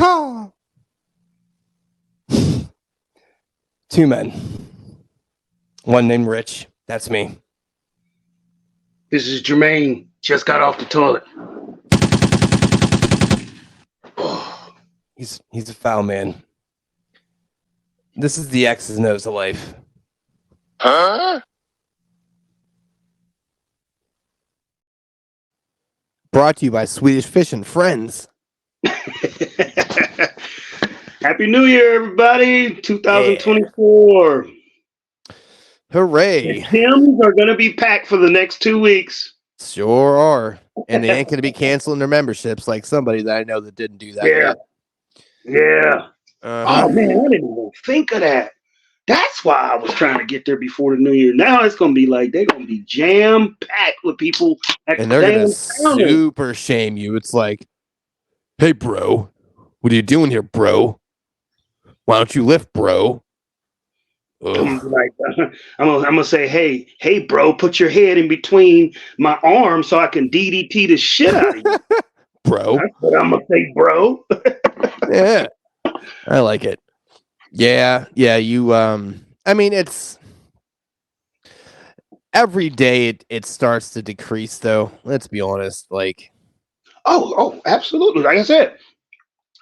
call. Two men. One named Rich. That's me. This is Jermaine. Just got off the toilet. He's a foul man. This is the X's and O's of life. Huh? Brought to you by Swedish Fish and Friends. Happy New Year, everybody. 2024. Yeah. Hooray. The gyms are going to be packed for the next 2 weeks. Sure are. And they ain't going to be canceling their memberships like somebody that I know that didn't do that yet. Yeah. Oh, man, I didn't even think of that. That's why I was trying to get there before the New Year. Now it's going to be like they're going to be jam-packed with people. And they're going to super shame you. It's like, hey, bro, what are you doing here, bro? Why don't you lift, bro? I'm gonna say, hey, bro, put your head in between my arms so I can DDT the shit out of you, bro. That's what I'm gonna say, bro. Yeah, I like it. Yeah. You, I mean, it's every day it starts to decrease, though. Let's be honest. Like, oh, absolutely. Like I said,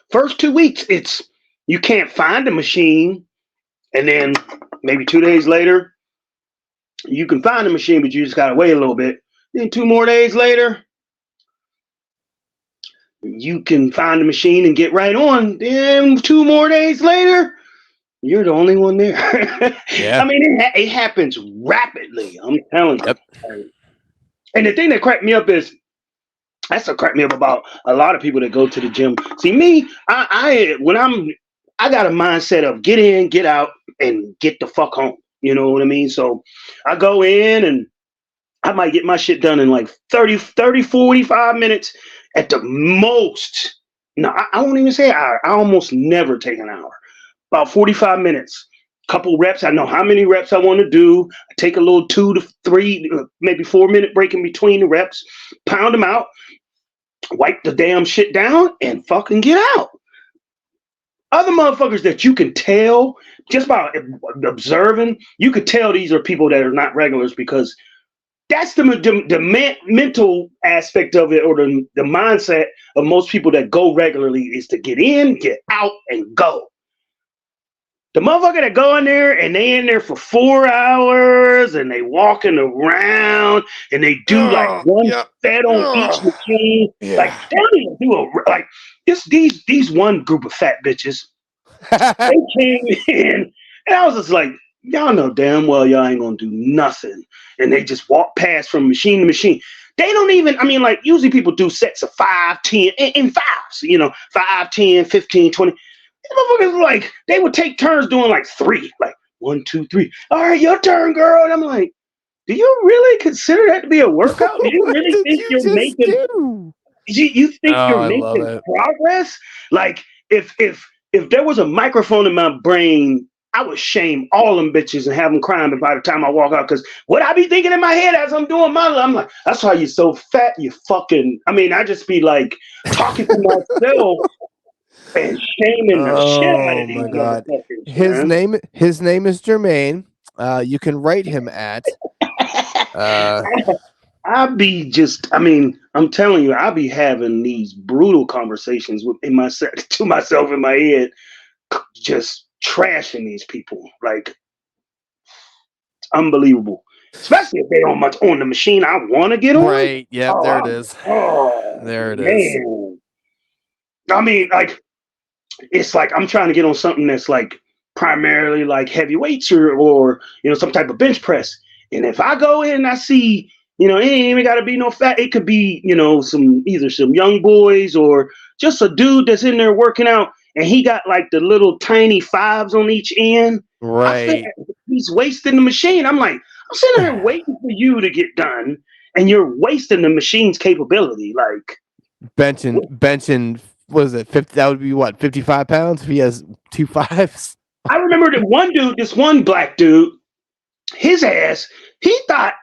first 2 weeks, it's you can't find a machine, and then maybe 2 days later, you can find a machine, but you just gotta wait a little bit. Then 2 more days later, you can find a machine and get right on. Then 2 more days later, you're the only one there. Yeah. I mean, it happens rapidly. I'm telling you. Yep. And the thing that cracked me up is that's what cracked me up about a lot of people that go to the gym. See, me, I got a mindset of get in, get out, and get the fuck home. You know what I mean? So I go in and I might get my shit done in like 30, 45 minutes at the most. No, I won't even say an hour. I almost never take an hour. About 45 minutes. Couple reps. I know how many reps I want to do. I take a little 2 to 3, maybe 4 minute break in between the reps. Pound them out. Wipe the damn shit down and fucking get out. Other motherfuckers that you can tell just by observing, you could tell these are people that are not regulars because that's the mental aspect of it, or the mindset of most people that go regularly is to get in, get out, and go. The motherfucker that go in there and they in there for 4 hours and they walking around and they do like one set on each machine. Yeah. Like they don't even do like these one group of fat bitches. They came in and I was just like, y'all know damn well y'all ain't gonna do nothing. And they just walk past from machine to machine. They don't even, I mean, like usually people do sets of 5, 10 in fives, 5, 10, 15, 20. Motherfuckers like they would take turns doing like 3, like 1, 2, 3. All right, your turn, girl. And I'm like, do you really consider that to be a workout? Do you really think you're making? You think you're making progress? Like if there was a microphone in my brain, I would shame all them bitches and have them crying by the time I walk out. Because what I be thinking in my head as I'm doing I'm like, that's why you're so fat. You fucking. I mean, I just be like talking to myself. And shaming the shit out of these motherfuckers. His name is Jermaine. You can write him at. I'm telling you, I be having these brutal conversations to myself in my head, just trashing these people. Like, it's unbelievable. Especially if they don't much on the machine I want to get on. Right. Yeah. There it is. There it is. I mean, like. It's like I'm trying to get on something that's like primarily like heavy weights or some type of bench press. And if I go in and I see, it ain't even gotta be no fat. It could be, either some young boys or just a dude that's in there working out and he got like the little tiny 5s on each end. Right. He's wasting the machine. I'm like, I'm sitting there waiting for you to get done and you're wasting the machine's capability. Like benching. What is it? 50? That would be what? 55 pounds if he has 2 5s. I remember this one black dude, his ass, he thought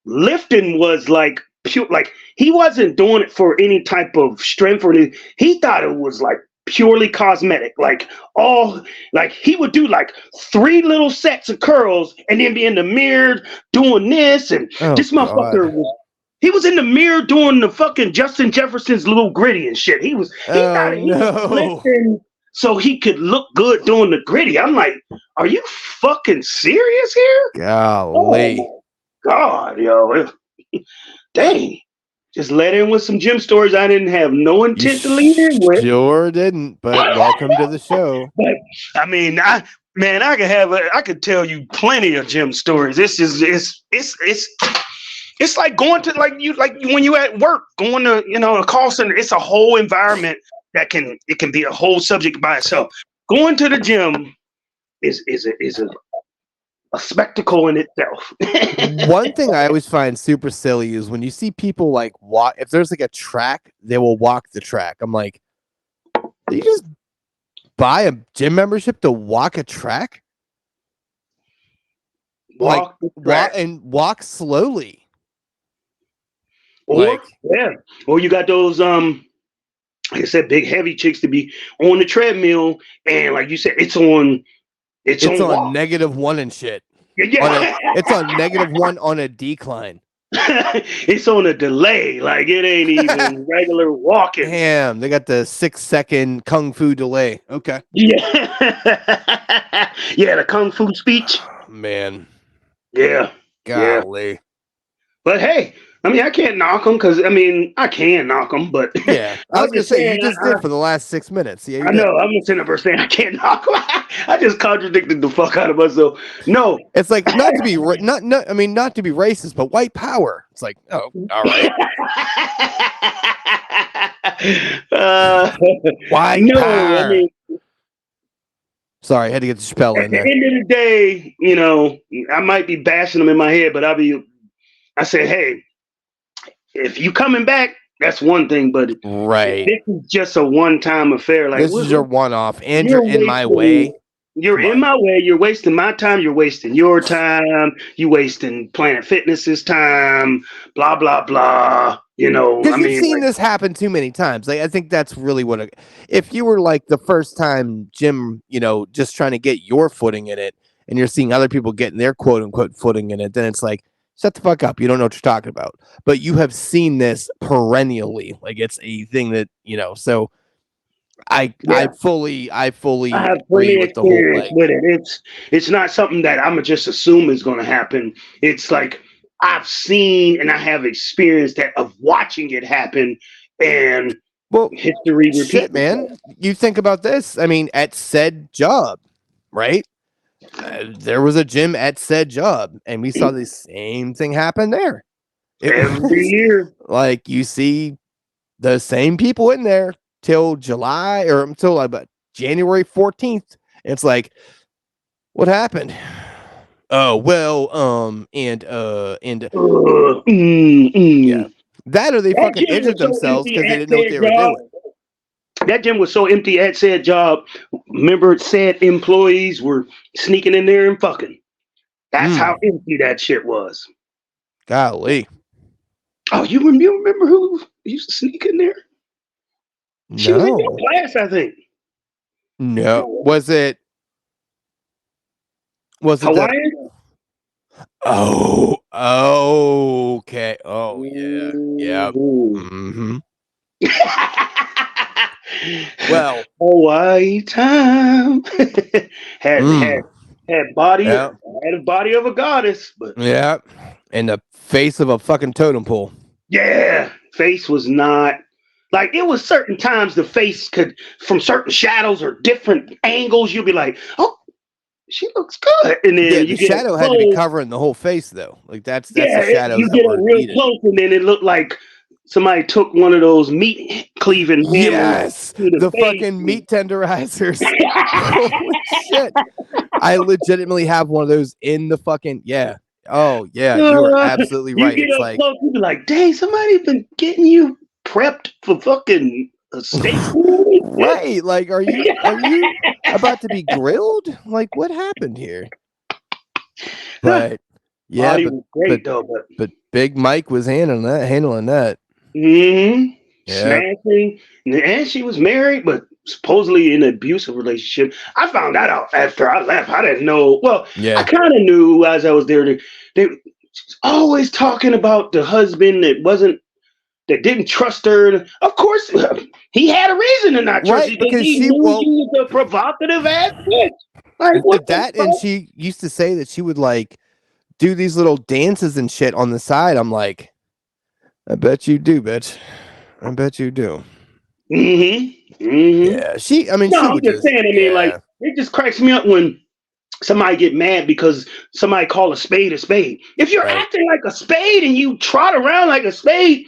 lifting was like pure, like he wasn't doing it for any type of strength or anything. He thought it was like purely cosmetic. Like he would do like 3 little sets of curls and then be in the mirror doing this. And Oh, this motherfucker he was in the mirror doing the fucking Justin Jefferson's Little Gritty and shit. He was lifting so he could look good doing the gritty. I'm like, are you fucking serious here? Golly. Oh my God, yo. Dang. Just let in with some gym stories I didn't have no intent to lead in with. Sure didn't, but welcome to the show. But I mean, I could tell you plenty of gym stories. This is it's like going to like when you at work, going to a call center. It's a whole environment that can be a whole subject by itself. Going to the gym is a spectacle in itself. One thing I always find super silly is when you see people like walk. If there's like a track, they will walk the track. I'm like, you just buy a gym membership to walk a track? Walk slowly. Or you got those like I said, big heavy chicks to be on the treadmill, and like you said, it's on -1 and shit. Yeah. It's on -1 on a decline. It's on a delay, like it ain't even regular walking. Damn, they got the 6-second kung fu delay. Okay. Yeah. Yeah, the kung fu speech. Oh, man. Yeah. Golly. Yeah. But hey, I mean, I can't knock them because I can knock them, but yeah, I was gonna say you just did for the last 6 minutes. Yeah, I know. I'm just sitting up saying I can't knock them. I just contradicted the fuck out of myself. No, it's like not to be not to be racist, but white power. It's like, oh, all right. White power. I mean, sorry, I had to get the spell in there. At the end of the day, I might be bashing them in my head, but I say, hey. If you coming back, that's one thing, but right, this is just a one-time affair. Like this is your one-off, and you're in my way. You're in my way. You're wasting my time. You're wasting your time. You wasting Planet Fitness's time. Blah blah blah. Because you've seen this happen too many times. Like I think that's really what. If you were like the first time gym, just trying to get your footing in it, and you're seeing other people getting their quote unquote footing in it, then it's like, shut the fuck up. You don't know what you're talking about. But you have seen this perennially. Like it's a thing that, so I fully agree with the whole like, with it. It's not something that I'm just assume is going to happen. It's like I've seen and I have experience of watching it happen, and history repeats. Shit, man. You think about this. I mean, at said job, right? There was a gym at said job, and we saw the same thing happen there. Every year. Like you see the same people in there till July or until about January 14th. It's like, what happened? Oh, well, yeah. That or they fucking injured themselves because they didn't know what they were doing. That gym was so empty at said job. Remember, said employees were sneaking in there and fucking. That's how empty that shit was. Golly. Oh, you remember who used to sneak in there? No. She was in your class, I think. No. Was it Hawaiian? Okay. Oh, yeah. Yeah. Mm-hmm. Well, Hawaii time had a body of a goddess, but yeah, and the face of a fucking totem pole. Yeah, face was not like it was certain times the face could from certain shadows or different angles you'd be like, oh, she looks good, and then the shadow had to be covering the whole face though. Like that's the shadow. You get it real close, and then it looked like somebody took one of those meat cleaving hammers. Yes, the fucking meat tenderizers. Holy shit! I legitimately have one of those in the fucking Oh yeah, you are absolutely right. You get up close, you be like, dang, somebody been getting you prepped for fucking a steak. Right? Like, are you about to be grilled? Like, what happened here? But yeah, but Big Mike was handling that. Mm-hmm. smashing, and she was married, but supposedly in an abusive relationship. I found that out after I left. I didn't know. Well, Yeah. I kind of knew as I was there. They always talking about the husband that didn't trust her. Of course, he had a reason to not trust you because he knew you was a provocative ass bitch. Like what that, and she used to say that she would like do these little dances and shit on the side. I'm like, I bet you do, bitch. I bet you do. Yeah, she. I mean, no, she I'm would just saying. I mean, like it just cracks me up when somebody get mad because somebody call a spade a spade. If you're acting like a spade and you trot around like a spade,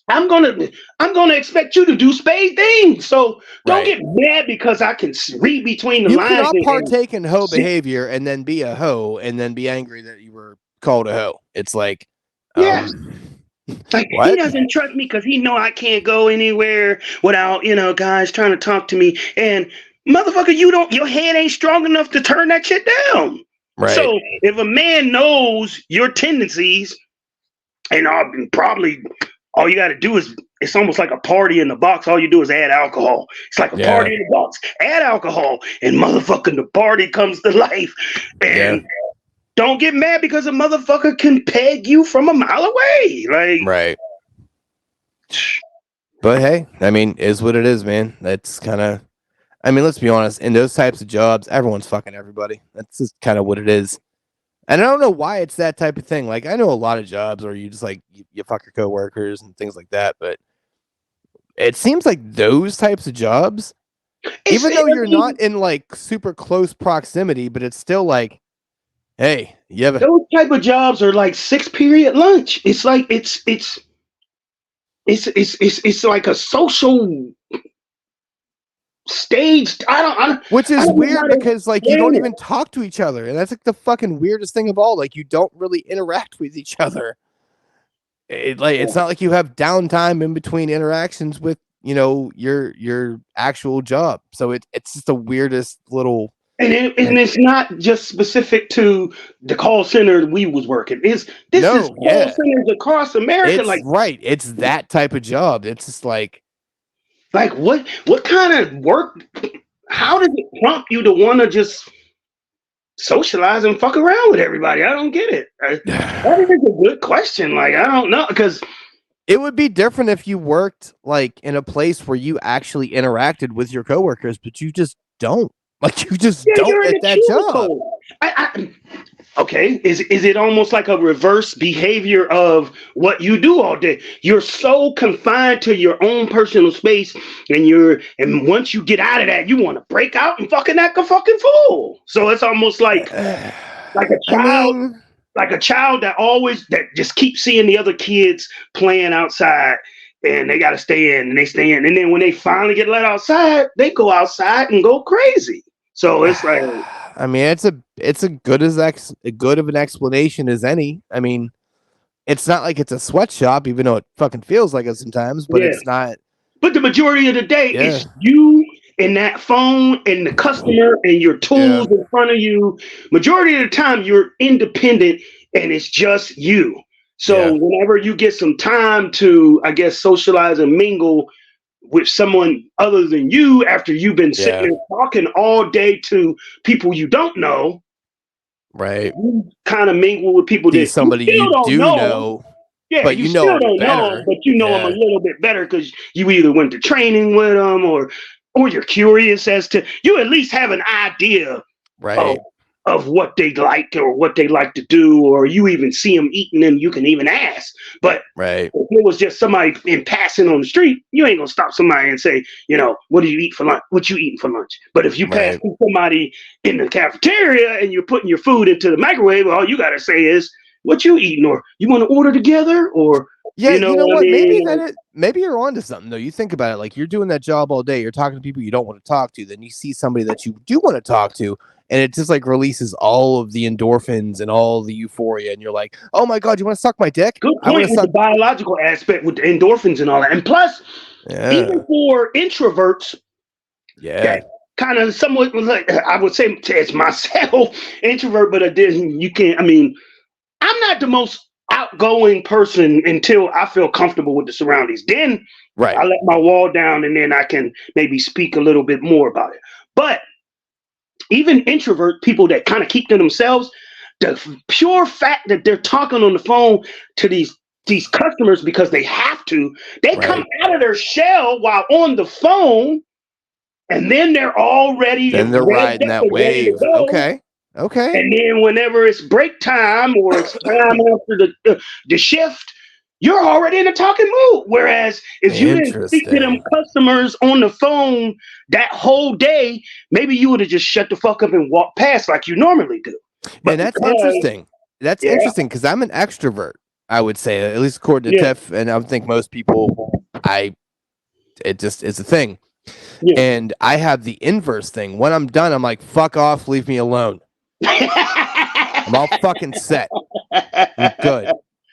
I'm gonna expect you to do spade things. So don't get mad because I can read between the lines. You cannot partake in hoe behavior and then be a hoe and then be angry that you were called a hoe. It's like, like he doesn't trust me because he know I can't go anywhere without guys trying to talk to me. And motherfucker, your head ain't strong enough to turn that shit down. Right. So if a man knows your tendencies, and probably all you got to do is, it's almost like a party in the box. All you do is add alcohol. It's like a party in the box. Add alcohol, and motherfucking the party comes to life. And don't get mad because a motherfucker can peg you from a mile away. Like, But hey, I mean, is what it is, man. That's kind of, I mean, let's be honest. In those types of jobs, everyone's fucking everybody. That's just kind of what it is. And I don't know why it's that type of thing. Like, I know a lot of jobs where you just like you fuck your coworkers and things like that, but it seems like those types of jobs, even though you're not in like super close proximity, but it's still like, hey, you have those type of jobs are like 6-period lunch. It's like it's like a social staged. I don't which is don't weird because like you don't even talk to each other, and that's like the fucking weirdest thing of all. Like you don't really interact with each other. It's not like you have downtime in between interactions with your actual job. So it's just the weirdest little. And it's not just specific to the call center we was working. This is call centers across America. It's that type of job. It's just like what kind of work? How does it prompt you to want to just socialize and fuck around with everybody? I don't get it. That is a good question. Like, I don't know, because it would be different if you worked like in a place where you actually interacted with your coworkers, but you just don't. Like, you just don't get that job. Okay, is it almost like a reverse behavior of what you do all day? You're so confined to your own personal space, and once you get out of that, you want to break out and fucking act a fucking fool. So it's almost like a child, like a child that just keeps seeing the other kids playing outside, and they got to stay in, and they stay in, and then when they finally get let outside, they go outside and go crazy. So it's like, I mean, it's a good of an explanation as any. I mean, it's not like it's a sweatshop, even though it fucking feels like it sometimes, but it's not. But the majority of the day, it's you and that phone and the customer and your tools in front of you. Majority of the time, you're independent and it's just you. So whenever you get some time to, I guess, socialize and mingle with someone other than you after you've been sitting there talking all day to people you don't know, you kind of mingle with people that somebody you do know. Yeah, but you still don't know, but you know them a little bit better because you either went to training with them or you're curious as to, you at least have an idea of what they like or what they like to do, or you even see them eating and you can even ask. But if it was just somebody in passing on the street, you ain't gonna stop somebody and say, what do you eat for lunch? What you eating for lunch? But if you pass through somebody in the cafeteria and you're putting your food into the microwave, all you gotta say is, what you eating, or you want to order together, or you know what? I mean? Maybe you're onto something though. You think about it, like you're doing that job all day, you're talking to people you don't want to talk to, then you see somebody that you do want to talk to, and it just like releases all of the endorphins and all the euphoria, and you're like, oh my god, you want to suck my dick? Good point with the biological aspect with the endorphins and all that. And plus, even for introverts, kind of somewhat, like, I would say it's myself, introvert, but you can't, I mean, I'm not the most outgoing person until I feel comfortable with the surroundings. Then Right. I let my wall down, and then I can maybe speak a little bit more about it. But even introvert people that kind of keep to themselves, the pure fact that they're talking on the phone to these customers because they have to, they come Right. out of their shell while on the phone, and then they're already Then they're revved riding up that and ready to wave. go. Okay. And then whenever it's break time or it's time after the shift, you're already in a talking mood. Whereas if you didn't speak to them Interesting. customers on the phone that whole day, maybe you would have just shut the fuck up and walked past like you normally do. But And that's because, interesting. That's yeah, interesting because I'm an extrovert, I would say, at least according to yeah, Tiff, and I think most people, it just is a thing. yeah. And I have the inverse thing. When I'm done, I'm like, fuck off, leave me alone. I'm all fucking set. I'm good.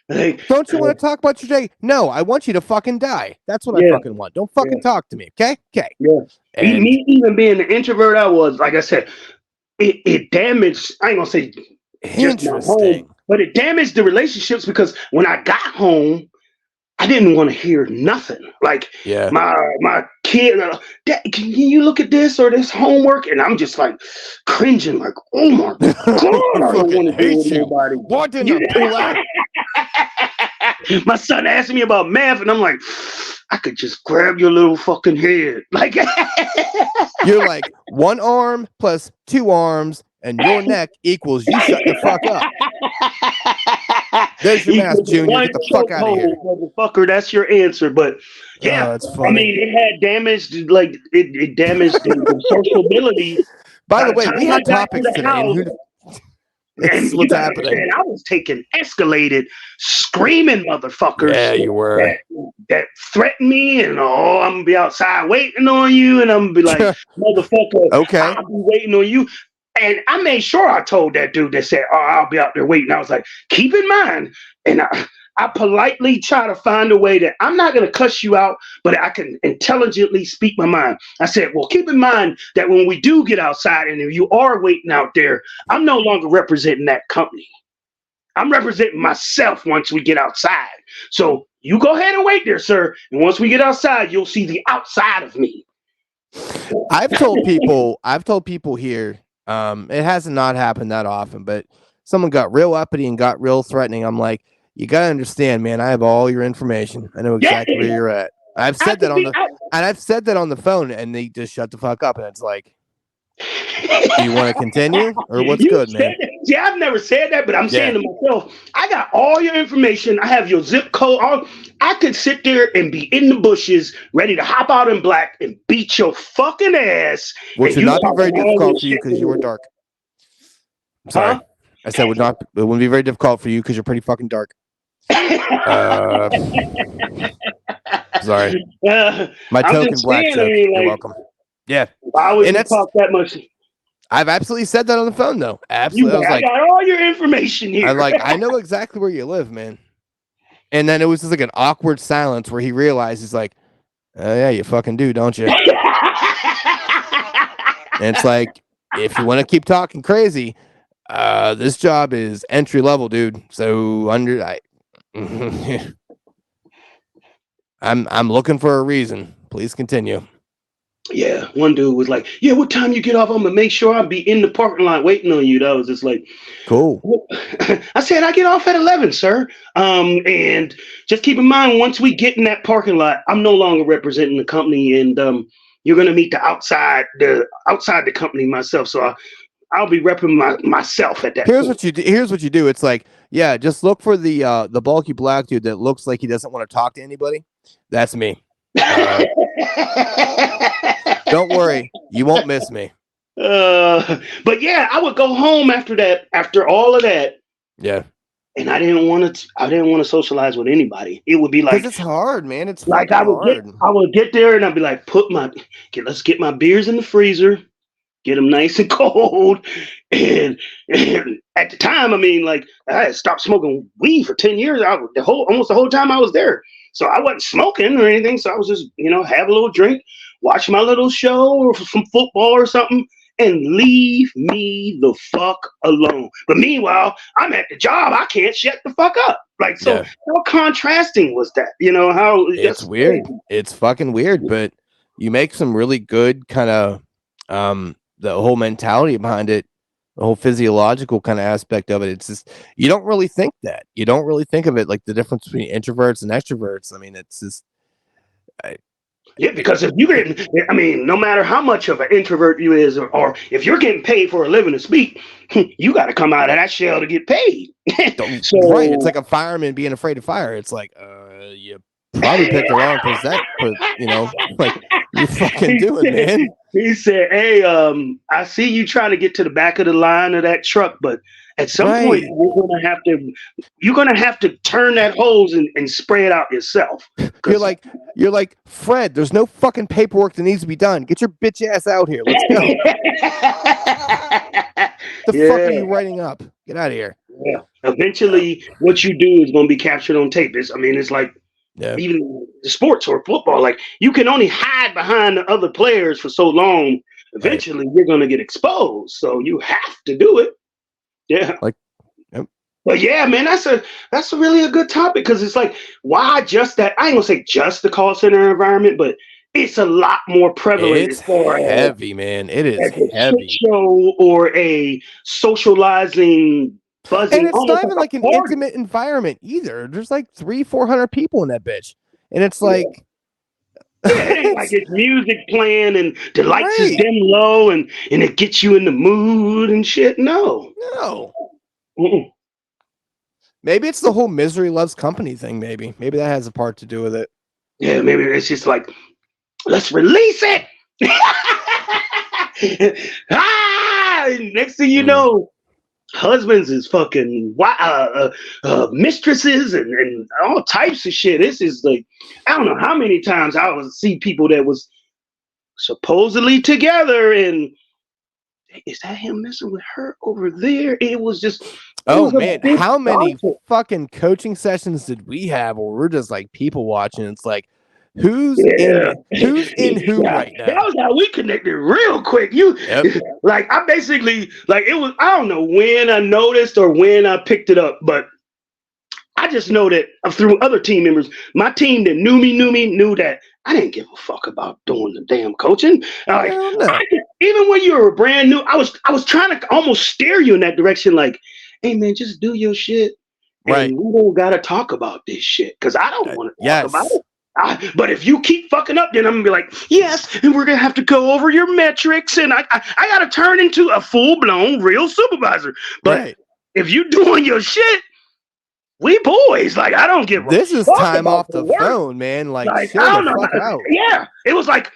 Like, Don't you want to talk about your day? No, I want you to fucking die. That's what I yeah, fucking want. Don't fucking talk to me, okay? Okay. yeah. And Me even being the introvert I was, like I said, it damaged. I ain't gonna say just my home, interesting. but it damaged the relationships because when I got home, I didn't want to hear nothing. Like Yeah. my kid, Dad, can you look at this or this homework? And I'm just like cringing, like, oh my god, I don't fucking want to deal hate with you. nobody. Why didn't I pull out? My son asked me about math, and I'm like, I could just grab your little fucking head, like. You're like 1 arm plus 2 arms, and your neck equals you shut the fuck up. There's your math, Junior. Get the fuck out of here. Motherfucker, that's your answer. But yeah, that's I funny. mean, it had damaged, like it damaged the sociability. By the By way, the we time I had got to topics the today, and house, this and is you what's gotta happening. understand, I was taking escalated, screaming motherfuckers. Yeah, you were. That threatened me, and I'm gonna be outside waiting on you, and I'm gonna be like, motherfucker, Okay. I'll be waiting on you. And I made sure I told that dude that said, I'll be out there waiting. I was like, keep in mind, and I politely try to find a way that I'm not going to cuss you out, but I can intelligently speak my mind. I said, well, keep in mind that when we do get outside and if you are waiting out there, I'm no longer representing that company. I'm representing myself once we get outside. So you go ahead and wait there, sir. And once we get outside, you'll see the outside of me. I've told people here, it has not happened that often, but someone got real uppity and got real threatening. I'm like, you gotta understand, man, I have all your information. I know exactly where you're at. I've said that on the phone, and they just shut the fuck up. And it's like, do you want to continue or what's good, man? See, I've never said that, but I'm saying to myself, I got all your information. I have your zip code. I could sit there and be in the bushes, ready to hop out in black and beat your fucking ass. Which would not be very difficult for you because you were dark. I'm sorry. Huh? I said it wouldn't be very difficult for you because you're pretty fucking dark. Sorry. My token black joke. You're welcome. Yeah. Why would you talk that much? I've absolutely said that on the phone, though. Absolutely. I got all your information here. I know exactly where you live, man. And then it was just like an awkward silence where he realized he's like, oh, yeah, you fucking do, don't you? And it's like, if you want to keep talking crazy, this job is entry level, dude. So I'm looking for a reason. Please continue. Yeah, one dude was like, yeah, what time you get off? I'm gonna make sure I'll be in the parking lot waiting on you. That was just like, cool. I said, I get off at 11, sir. And just keep in mind, once we get in that parking lot, I'm no longer representing the company, and you're gonna meet the outside the company myself. So I'll be repping myself at that. Here's what you do. Here's what you do. It's like, yeah, just look for the bulky black dude that looks like he doesn't want to talk to anybody. That's me. Don't worry, you won't miss me. But yeah, I would go home after all of that. Yeah. And I didn't want to socialize with anybody. It would be like, it's hard, man. It's like I would get there and I'd be like, let's get my beers in the freezer, get them nice and cold. And at the time, I mean, like, I had stopped smoking weed for 10 years. Almost the whole time I was there. So I wasn't smoking or anything. So I was just, have a little drink, watch my little show or some football or something. and leave me the fuck alone. But meanwhile, I'm at the job. I can't shut the fuck up. Like, so Yeah. how contrasting was that? You know, how It's that's weird. crazy. It's fucking weird, but you make some really good kind of the whole mentality behind it, the whole physiological kind of aspect of it. It's just you don't really think that. You don't really think of it like the difference between introverts and extroverts. I mean, it's just Yeah, because if you get, I mean, no matter how much of an introvert you is, or if you're getting paid for a living to speak, you got to come out of that shell to get paid. So right. It's like a fireman being afraid of fire. It's like, you probably picked the wrong percent, but you know, like you fucking doing, man. He said, "Hey, I see you trying to get to the back of the line of that truck, but at some point you're gonna have to turn that hose and spray it out yourself." You're like Fred. There's no fucking paperwork that needs to be done. Get your bitch ass out here. Let's go. The fuck are you writing up? Get out of here. Yeah. Eventually, what you do is going to be captured on tape. It's like even the sports or football. Like you can only hide behind the other players for so long. Eventually, you're going to get exposed. So you have to do it. Yeah. But yeah, man, that's a really a good topic because it's like why just that? I ain't gonna say just the call center environment, but it's a lot more prevalent. It's heavy, man. It is heavy. Show or a socializing, buzzing, and it's not even like an party. intimate environment either. There's like 300-400 people in that bitch, and it's like, it ain't like it's music playing and the lights is dim low and it gets you in the mood and shit. No. Mm-mm. Maybe it's the whole misery loves company thing. Maybe that has a part to do with it. Yeah, maybe it's just like, let's release it. Next thing you know, husbands is fucking mistresses and all types of shit. This is like, I don't know how many times I would see people that was supposedly together and is that him messing with her over there? It was just. Oh man, how many fucking coaching sessions did we have where we're just like people watching? It's like, who's in who right now? That was how we connected real quick. Like I basically like it was. I don't know when I noticed or when I picked it up, but I just know that through other team members, my team that knew me knew that I didn't give a fuck about doing the damn coaching. Even when you were brand new, I was trying to almost steer you in that direction, like, hey man, just do your shit. And we don't gotta talk about this shit. Cause I don't want to talk about it. But if you keep fucking up, then I'm gonna be like, yes, and we're gonna have to go over your metrics, and I gotta turn into a full-blown real supervisor. But if you doing your shit, we boys. Like I don't give this is time off the phone, man. Like chill the fuck out. Yeah. It was like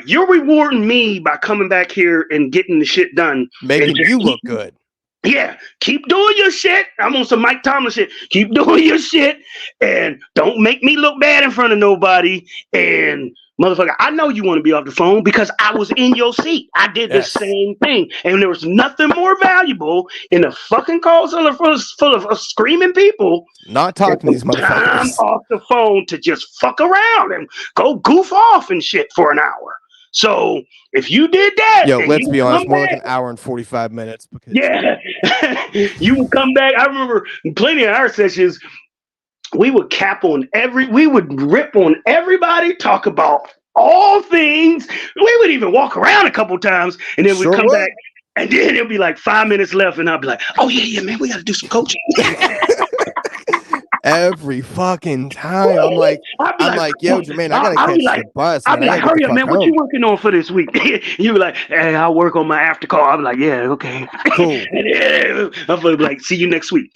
you're rewarding me by coming back here and getting the shit done. Making you look good. Yeah, keep doing your shit. I'm on some Mike Tomlin shit. Keep doing your shit and don't make me look bad in front of nobody. And motherfucker, I know you want to be off the phone because I was in your seat. I did the same thing. And there was nothing more valuable in a fucking call center full of screaming people. Not talking to these motherfuckers. I'm off the phone to just fuck around and go goof off and shit for an hour. So if you did that, let's be honest, more like an hour and 45 minutes. Because you would come back. I remember plenty of our sessions. We would we would rip on everybody, talk about all things. We would even walk around a couple times, and then we'd come back, and then it'll be like 5 minutes left, and I'll be like, "Oh yeah, man, we got to do some coaching." Every fucking time, I'm like, yo, Jermaine, I gotta catch the bus. I'll be like, hurry up, man. What you working on for this week? You be like, hey, I'll work on my after call. I'm like, yeah, okay, cool. And then I'm gonna be like, see you next week.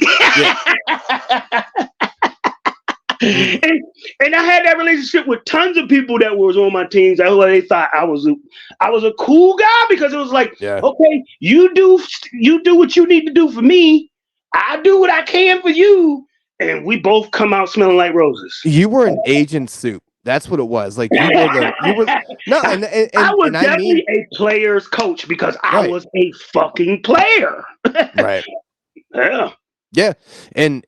And I had that relationship with tons of people that was on my teams. They thought I was a cool guy because it was like, okay, you do what you need to do for me. I do what I can for you. And we both come out smelling like roses. You were an agent soup. That's what it was. Like you were no, and I was definitely a player's coach because I was a fucking player. Right. Yeah. And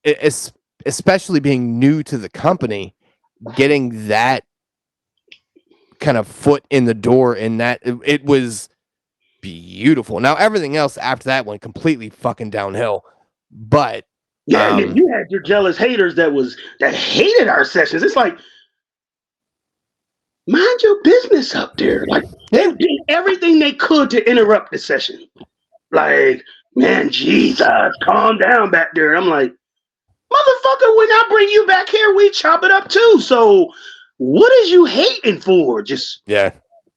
it's especially being new to the company, getting that kind of foot in the door in that. It was beautiful. Now everything else after that went completely fucking downhill. But yeah, and then you had your jealous haters that hated our sessions. It's like, mind your business up there. Like they did everything they could to interrupt the session. Like, man, Jesus, calm down back there. I'm like, motherfucker, when I bring you back here, we chop it up too. So what is you hating for? Just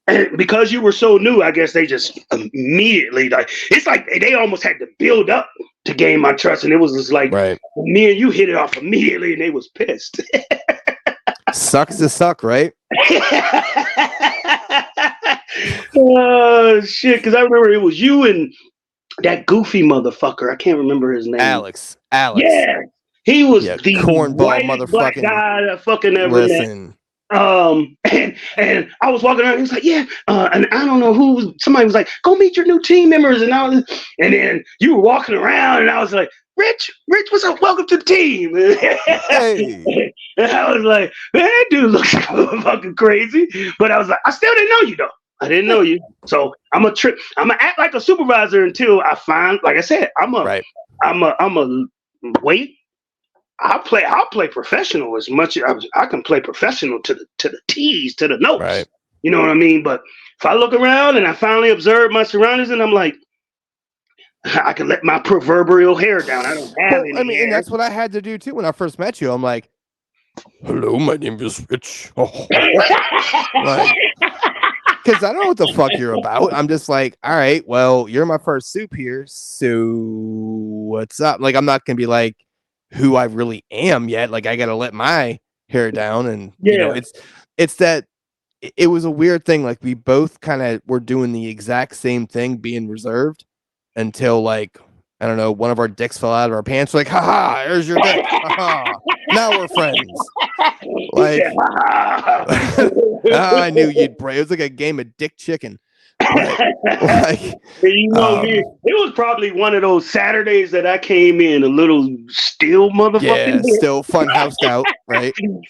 and because you were so new, I guess they just immediately it's like they almost had to build up to gain my trust, and it was just like me and you hit it off immediately, and they was pissed. Sucks to suck, right? Oh shit! Because I remember it was you and that goofy motherfucker. I can't remember his name. Alex. Yeah, he was the cornball motherfucking black guy that fucking ever listen. met. And I was walking around. He was like, yeah, and I don't know who. Somebody was like, go meet your new team members, and all. And then you were walking around, and I was like, Rich, what's up? Welcome to the team. Hey. And I was like, man, that dude looks fucking crazy. But I was like, I still didn't know you though. I didn't know you. So I'm gonna act like a supervisor until I find, like I said, I'm a wait. I'll play professional as much as I can play professional to the T's, to the notes. Right. You know what I mean? But if I look around and I finally observe my surroundings, and I'm like, I can let my proverbial hair down. I don't have any hair. And that's what I had to do too when I first met you. I'm like, hello, my name is Rich. Because I don't know what the fuck you're about. I'm just like, all right, well, you're my first soup here, so what's up? Like, I'm not gonna be like who I really am yet. Like, I gotta let my hair down, and you know, it's that it was a weird thing. Like, we both kind of were doing the exact same thing, being reserved. Until, like, I don't know, one of our dicks fell out of our pants. We're like, haha, there's your dick. Now we're friends. Like, I knew you'd break. It was like a game of dick chicken. Like, you know me. It was probably one of those Saturdays that I came in a little still motherfucking. Yeah, still fun housed out, right? And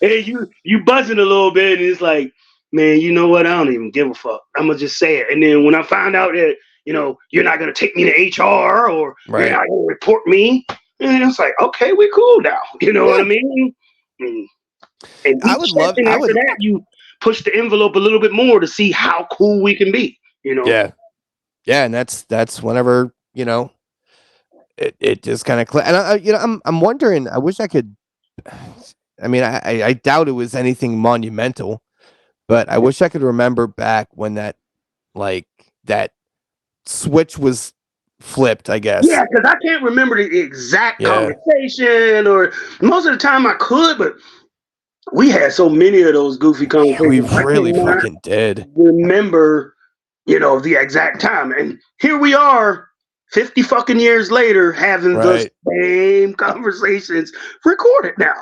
you buzzing a little bit, and it's like, man, you know what? I don't even give a fuck. I'm gonna just say it. And then when I find out that, you know, you're not going to take me to HR or you're not going to report me. And it's like, okay, we're cool now. You know what I mean? And I would love after that, you push the envelope a little bit more to see how cool we can be, you know? Yeah. Yeah. And that's whenever, you know, it just kind of and you know, I'm wondering, I wish I could, I mean, I doubt it was anything monumental, but I wish I could remember back when that switch was flipped, I guess. Yeah, because I can't remember the exact conversation, or most of the time I could, but we had so many of those goofy conversations. We really fucking did. Remember, you know, the exact time. And here we are 50 fucking years later having the same conversations recorded now.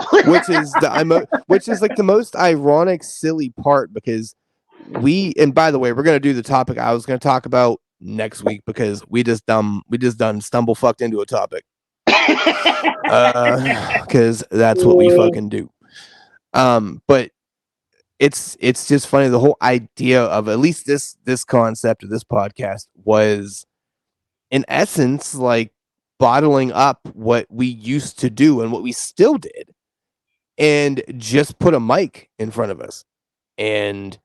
which is like the most ironic, silly part, because and by the way, we're going to do the topic I was going to talk about next week, because we just done stumble fucked into a topic, because that's what we fucking do. But it's just funny, the whole idea of at least this concept of this podcast was in essence like bottling up what we used to do and what we still did, and just put a mic in front of us and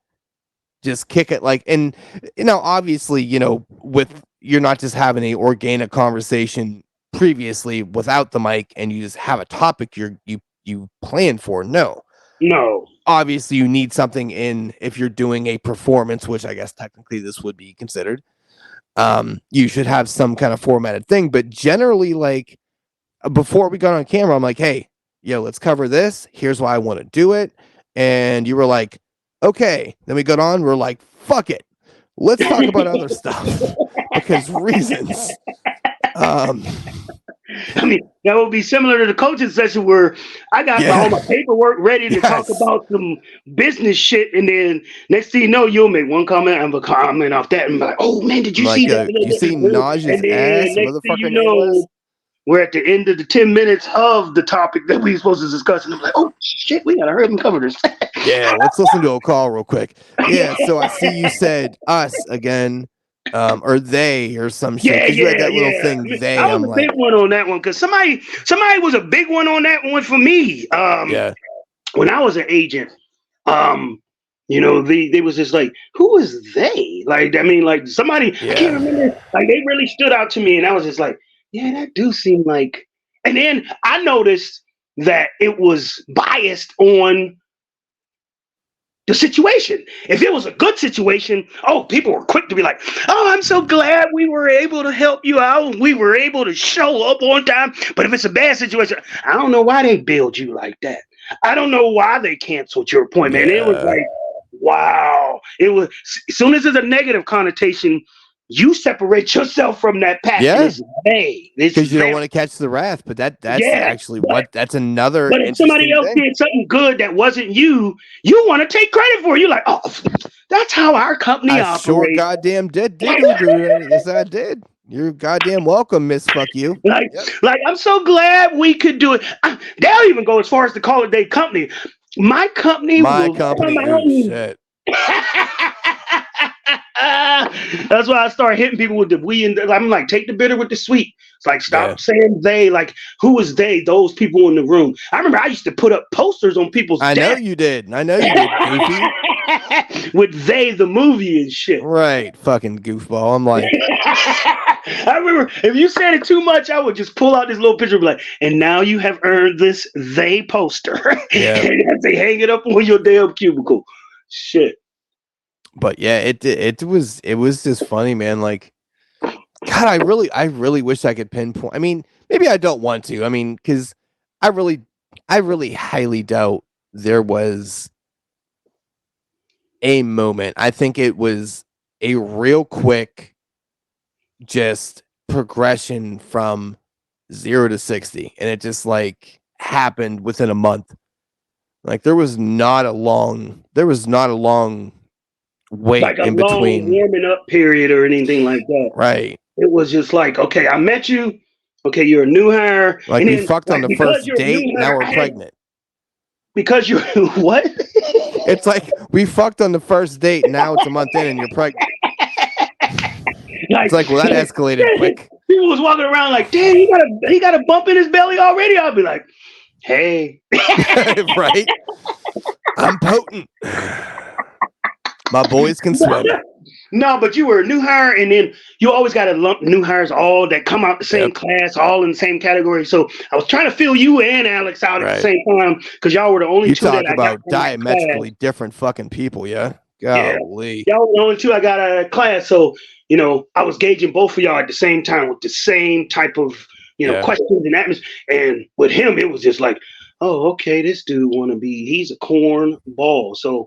just kick it. Like, and you know, obviously, you know, with you're not just having a organic conversation previously without the mic and you just have a topic you plan for. No, obviously you need something in, if you're doing a performance, which I guess technically this would be considered, you should have some kind of formatted thing. But generally, like, before we got on camera, I'm like, hey, yo, let's cover this, here's why I want to do it. And you were like, okay. Then we got on, we're like, fuck it, let's talk about other stuff, because reasons. I mean, that would be similar to the coaching session where I got all my paperwork ready to talk about some business shit, and then next thing you know, you'll make one comment and a comment off that, and be like, "Oh man, did you see that? You see Naj's ass, motherfucker." You we're at the end of the 10 minutes of the topic that we were supposed to discuss, and I'm like, "Oh shit, we gotta hurry up and cover this." Yeah, let's listen to a call real quick. Yeah, so I see you said us again, or they or some shit. Yeah, Because you had yeah, that little yeah. thing, I mean, they. I was I'm a like, big one on that one because somebody was a big one on that one for me. yeah, When I was an agent, they was just like, who is they? Like, I mean, like somebody I can't yeah, remember. Like, they really stood out to me, and I was just like, yeah, that do seem like. And then I noticed that it was biased on the situation. If it was a good situation, oh, people were quick to be like, oh, I'm so glad we were able to help you out. We were able to show up on time. But if it's a bad situation, I don't know why they billed you like that. I don't know why they canceled your appointment. It was yeah. like, wow. It was, as soon as there's a negative connotation, you separate yourself from that pack, and Yeah. it's they. It's Because you don't them. want to catch the wrath. But that's Yeah. actually that's another But if somebody interesting else thing. did something good that wasn't you, you want to take credit for it. You're like, oh, that's how our company I sure operates. goddamn did do it. Yes, I did. You're goddamn welcome, Miss Fuck You. Like, Yep. like I'm so glad we could do it. They'll even go as far as to call it their company. My company My will company. come out Oh and shit. that's why I start hitting people with the we and I'm like, take the bitter with the sweet. It's like, stop Yeah. saying they. Like, who is they? Those people in the room. I remember I used to put up posters on people's I know desks you did. I know you did, Goofy. with they the movie and shit. Right, fucking goofball. I'm like, I remember if you said it too much, I would just pull out this little picture and be like, and now you have earned this they poster. Yeah. And you have to hang it up on your damn cubicle. Shit. but yeah, it was just funny, man. Like, God, I really wish I could pinpoint. I mean, maybe I don't want to. I mean, because I really highly doubt there was a moment. I think it was a real quick just progression from 0 to 60, and it just like happened within a month. Like there was not a long wait Like a in long between. warming up period or anything like that. Right. It was just like, okay, I met you. Okay, you're a new hire. Like and we then, fucked on the because first you're a date, new now hire, we're pregnant. Because you're what? It's like we fucked on the first date, now it's a month in and you're pregnant. It's like, well, that escalated quick. People was walking around like, damn, he got a bump in his belly already. I'll be like, hey. Right? I'm potent. My boys can swim. No, but you were a new hire, and then you always got to lump new hires all that come out the same class, all in the same category. So I was trying to fill you and Alex out at the same time because y'all were the only two that I got. You talk about diametrically different fucking people, yeah? Golly. Yeah. Y'all were the only two I got out of class. So, I was gauging both of y'all at the same time with the same type of, questions and atmosphere. And with him, it was just like, oh, okay, this dude he's a corn ball. So,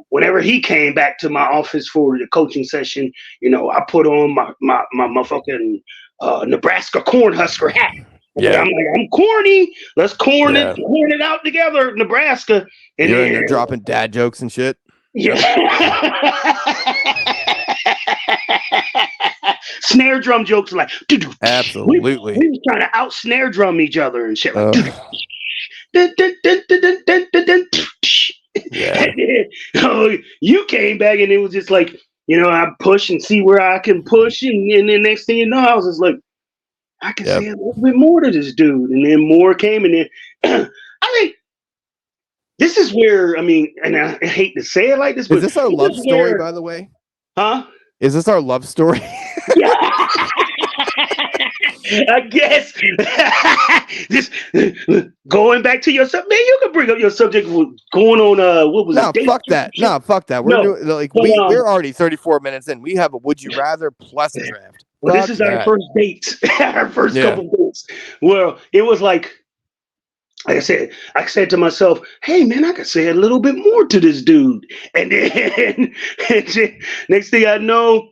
whenever he came back to my office for the coaching session, I put on my fucking Nebraska Cornhusker hat. Yeah. I'm like, I'm corny. Let's corn it out together, Nebraska. And you're in there dropping dad jokes and shit. Yeah. Snare drum jokes like, absolutely. We was trying to out snare drum each other and shit. Like, you came back and it was just like, I push and see where I can push, and then next thing you know, I was just like, I can say a little bit more to this dude, and then more came, and then I think this is where, I mean, and I hate to say it like this, but is this our love story, by the way? Huh? Is this our love story? Yeah. I guess this going back to your subject, man. You can bring up your subject going on. What was it? Fuck that. No, fuck that. We're doing like we're already 34 minutes in. We have a would you rather plus a draft. Well, this is our first date, our first couple of dates. Well, it was like I said to myself, hey man, I could say a little bit more to this dude. And then next thing I know,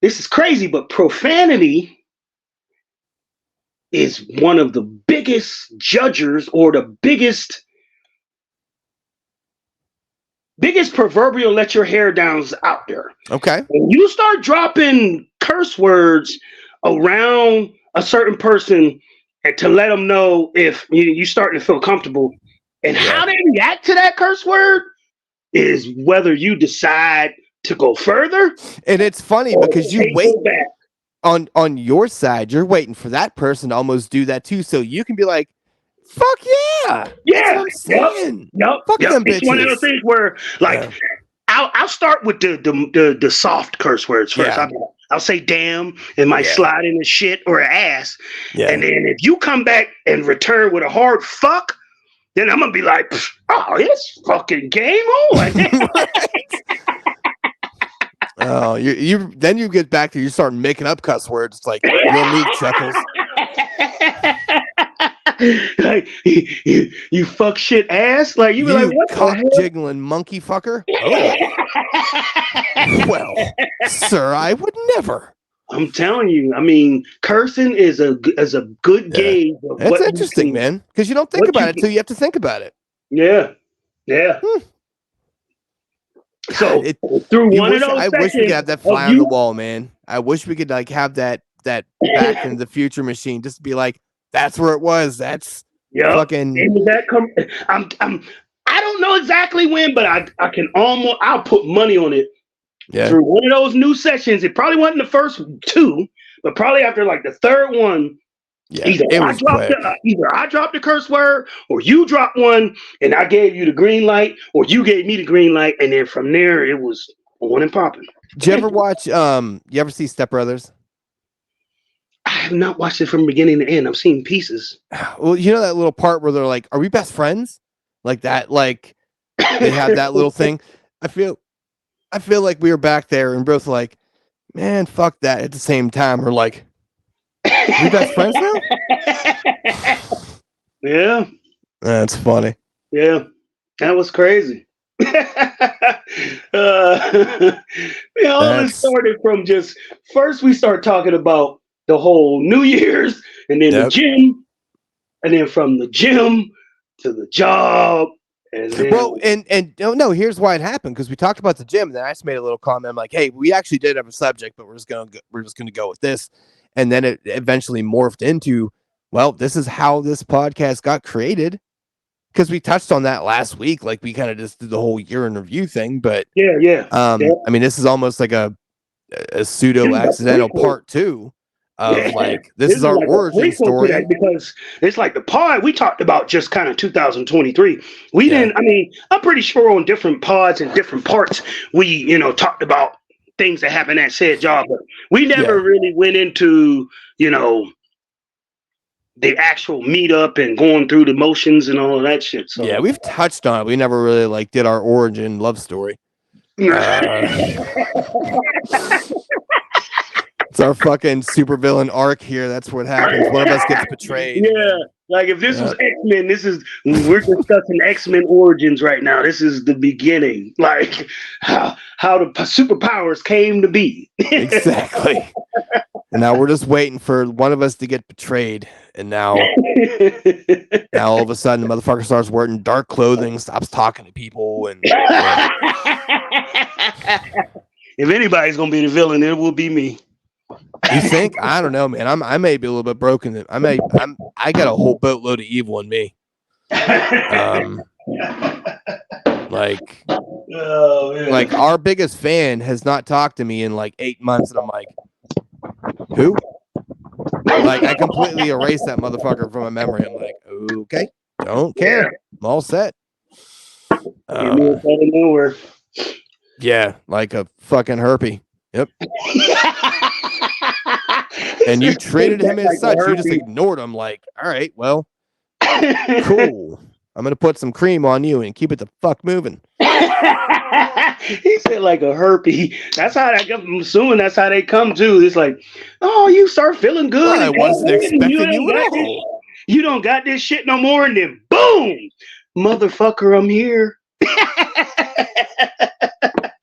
this is crazy, but profanity is one of the biggest judgers or the biggest proverbial let your hair downs out there. Okay. When you start dropping curse words around a certain person and to let them know if you starting to feel comfortable, And how they react to that curse word is whether you decide to go further. And it's funny because you wait back. on your side, you're waiting for that person to almost do that too, so you can be like, "Fuck yeah, that's what I'm saying." Yep. Fuck them It's one of those bitches. things where, like, I'll start with the soft curse words first. Yeah. I'll say damn and might slide in the shit or ass. Yeah. And then if you come back and return with a hard fuck, then I'm gonna be like, oh, it's fucking game on. Oh, you then you get back to you start making up cuss words. It's like your meat chuckles. Like you fuck shit ass. Like you be like, what cock jiggling monkey fucker. Oh. Well, sir, I would never. I'm telling you. I mean, cursing is a good gauge. It's interesting, man, because you don't think about it till you have to think about it. Yeah. So through one of those, I wish we could have that fly on the wall, man. I wish we could like have that Back in the Future machine, just to be like, that's where it was. That's fucking. And that come? I don't know exactly when, but I can almost. I'll put money on it. Yeah. Through one of those new sessions, it probably wasn't the first two, but probably after like the third one. Yeah, either I dropped the curse word, or you dropped one, and I gave you the green light, or you gave me the green light, and then from there it was on and popping. Did you ever watch? You ever see Step Brothers? I have not watched it from beginning to end. I've seen pieces. Well, you know that little part where they're like, "Are we best friends?" Like that. Like they have that little thing. I feel like we were back there and both like, "Man, fuck that." At the same time, we're like, "We best friends now?" Yeah, that's funny. Yeah, that was crazy. All this started from just first we start talking about the whole New Year's, and then the gym, and then from the gym to the job. And then, and no, here's why it happened, because we talked about the gym, and then I just made a little comment. I'm like, "Hey, we actually did have a subject, but we're just gonna go with this." And then it eventually morphed into, well, this is how this podcast got created, because we touched on that last week. Like we kind of just did the whole year in review thing, but I mean, this is almost like a pseudo accidental part two. Like this is our like origin story, because it's like the pod we talked about just kind of 2023. We didn't. I mean, I'm pretty sure on different pods and different parts we talked about things that happened at said job, but we never really went into the actual meetup and going through the motions and all of that shit. So yeah, we've touched on it. We never really like did our origin love story. It's our fucking supervillain arc here. That's what happens. One of us gets betrayed. Yeah, like if this was X-Men, we're discussing X-Men origins right now. This is the beginning, like how the superpowers came to be. Exactly. And now we're just waiting for one of us to get betrayed, and now all of a sudden the motherfucker starts wearing dark clothing, stops talking to people, and if anybody's gonna be the villain, it will be me. You think? I don't know, man. I may be a little bit broken. I got a whole boatload of evil in me. Like our biggest fan has not talked to me in like 8 months, and I'm like, who? Like I completely erased that motherfucker from my memory. I'm like, okay, don't care. I'm all set. Yeah, like a fucking herpy. Yep. And you treated him as such. You just ignored him. Like, all right, well, cool. I'm gonna put some cream on you and keep it the fuck moving. He said like a herpy. That's how I'm assuming that's how they come to. It's like, oh, you start feeling good. Well, I wasn't expecting you at all. You don't got this shit no more, and then boom, motherfucker, I'm here.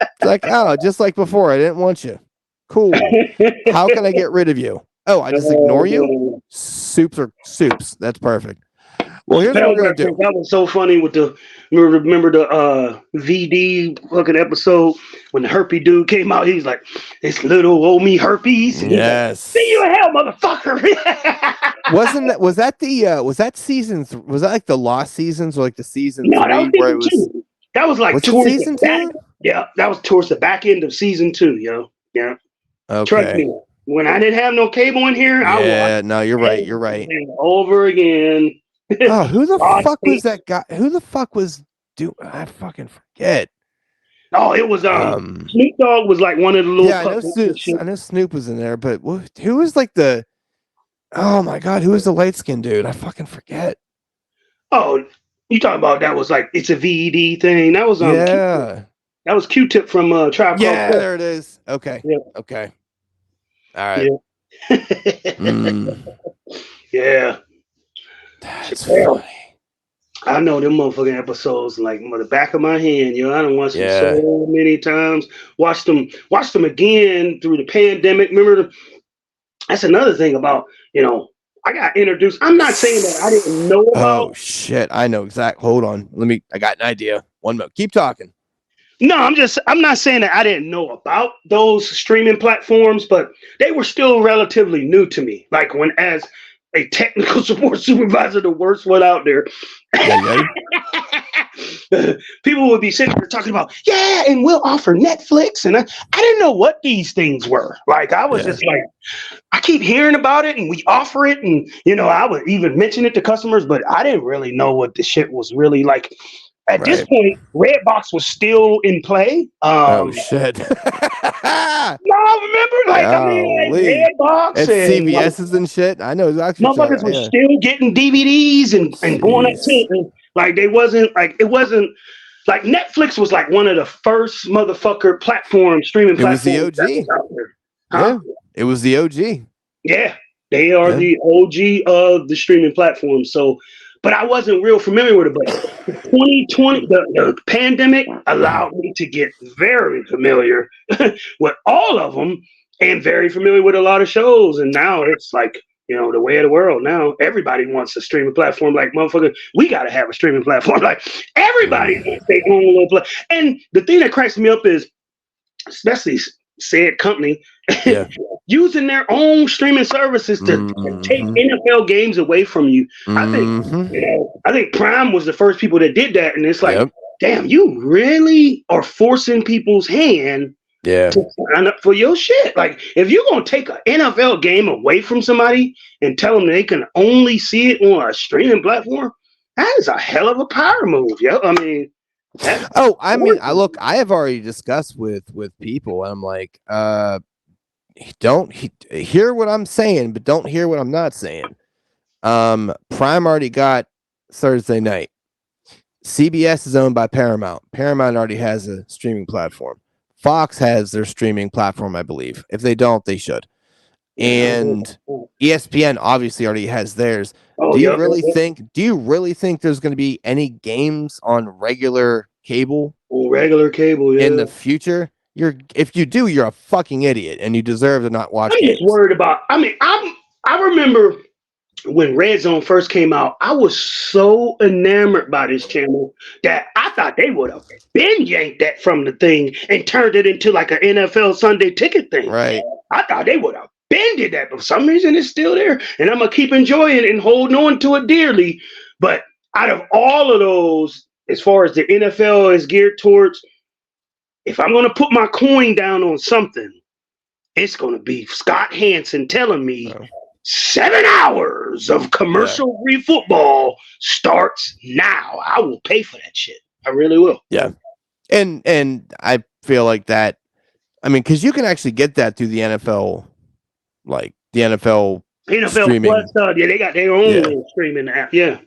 It's like, oh, just like before, I didn't want you. Cool. How can I get rid of you? Oh, I just ignore you? Soups are soups. That's perfect. Well, here's what we're gonna That do. was so funny with the remember the VD fucking episode when the herpy dude came out. He's like, "It's little old me herpes." And Yes. see you in hell, motherfucker. Was that season? Was that like the lost seasons or like the season No, that 3 was season 2. That was like was it towards season the back. 2? Yeah, that was towards the back end of season 2. Yo, yeah. Trust Okay. me. When I didn't have no cable in here, I Yeah. watched No, you're right. You're right. over again. Oh, who the Lost fuck was it. that guy? Who the fuck was I fucking forget. Oh, it was Snoop Dogg was like one of the little Yeah, I know Snoop was in there, but who was like the? Oh my god, who was the light skinned dude? I fucking forget. Oh, you talking about that was like it's a VED thing. That was Yeah. Q-Tip. That was Q-Tip from Tribe Called Yeah, Quest. there it is. Okay. Yeah. Okay. All right. Yeah. Mm, Yeah. that's Well, funny. I know them motherfucking episodes like the back of my hand, yo. I done watched them Yeah. so many times. Watched them again through the pandemic. Remember, that's another thing about, I got introduced. I'm not saying that I didn't know about. Oh shit! I know exact. Hold on. I got an idea. One minute. Keep talking. No, I'm not saying that I didn't know about those streaming platforms, but they were still relatively new to me. Like when as a technical support supervisor, the worst one out there. Yeah. People would be sitting there talking about, yeah, and we'll offer Netflix. And I didn't know what these things were. Like, I was just like, I keep hearing about it and we offer it. And, I would even mention it to customers, but I didn't really know what the shit was really like. At this point, Redbox was still in play. Oh shit! No, remember, Redbox and and CVS's and shit. I know exactly. Motherfuckers were still getting DVDs and going up to like it wasn't like like Netflix was like one of the first motherfucker streaming platforms. It was the OG. Yeah, it was the OG. Yeah, they are the OG of the streaming platform. So, but I wasn't real familiar with it. But 2020, the pandemic allowed me to get very familiar with all of them and very familiar with a lot of shows. And now it's like, the way of the world now. Everybody wants a streaming platform. Like, motherfucker, we got to have a streaming platform. Like, everybody wants their own little play. And the thing that cracks me up is, especially said company, using their own streaming services to take NFL games away from you. I think Prime was the first people that did that. And it's like, damn, you really are forcing people's hand to sign up for your shit. Like, if you're gonna take an NFL game away from somebody and tell them they can only see it on a streaming platform, that is a hell of a power move, yo. I mean, I have already discussed with people, and I'm like, don't hear what I'm saying, but don't hear what I'm not saying. Prime already got Thursday night. CBS is owned by Paramount. Paramount already has a streaming platform. Fox has their streaming platform, I believe. If they don't, they should. And ESPN obviously already has theirs. Do you really think there's going to be any games on regular cable? In the future? If you do, you're a fucking idiot and you deserve to not watch games. Just worried about. I mean, I remember when Red Zone first came out, I was so enamored by this channel that I thought they would have been yanked that from the thing and turned it into like an NFL Sunday ticket thing. Right. I thought they would have been did that, but for some reason it's still there. And I'm going to keep enjoying it and holding on to it dearly. But out of all of those, as far as the NFL is geared towards, if I'm going to put my coin down on something, it's going to be Scott Hansen telling me 7 hours of commercial-free football starts now. I will pay for that shit. I really will. Yeah. And I feel like that, I mean, because you can actually get that through the NFL, like the NFL streaming. Plus, they got their own streaming app. Yeah,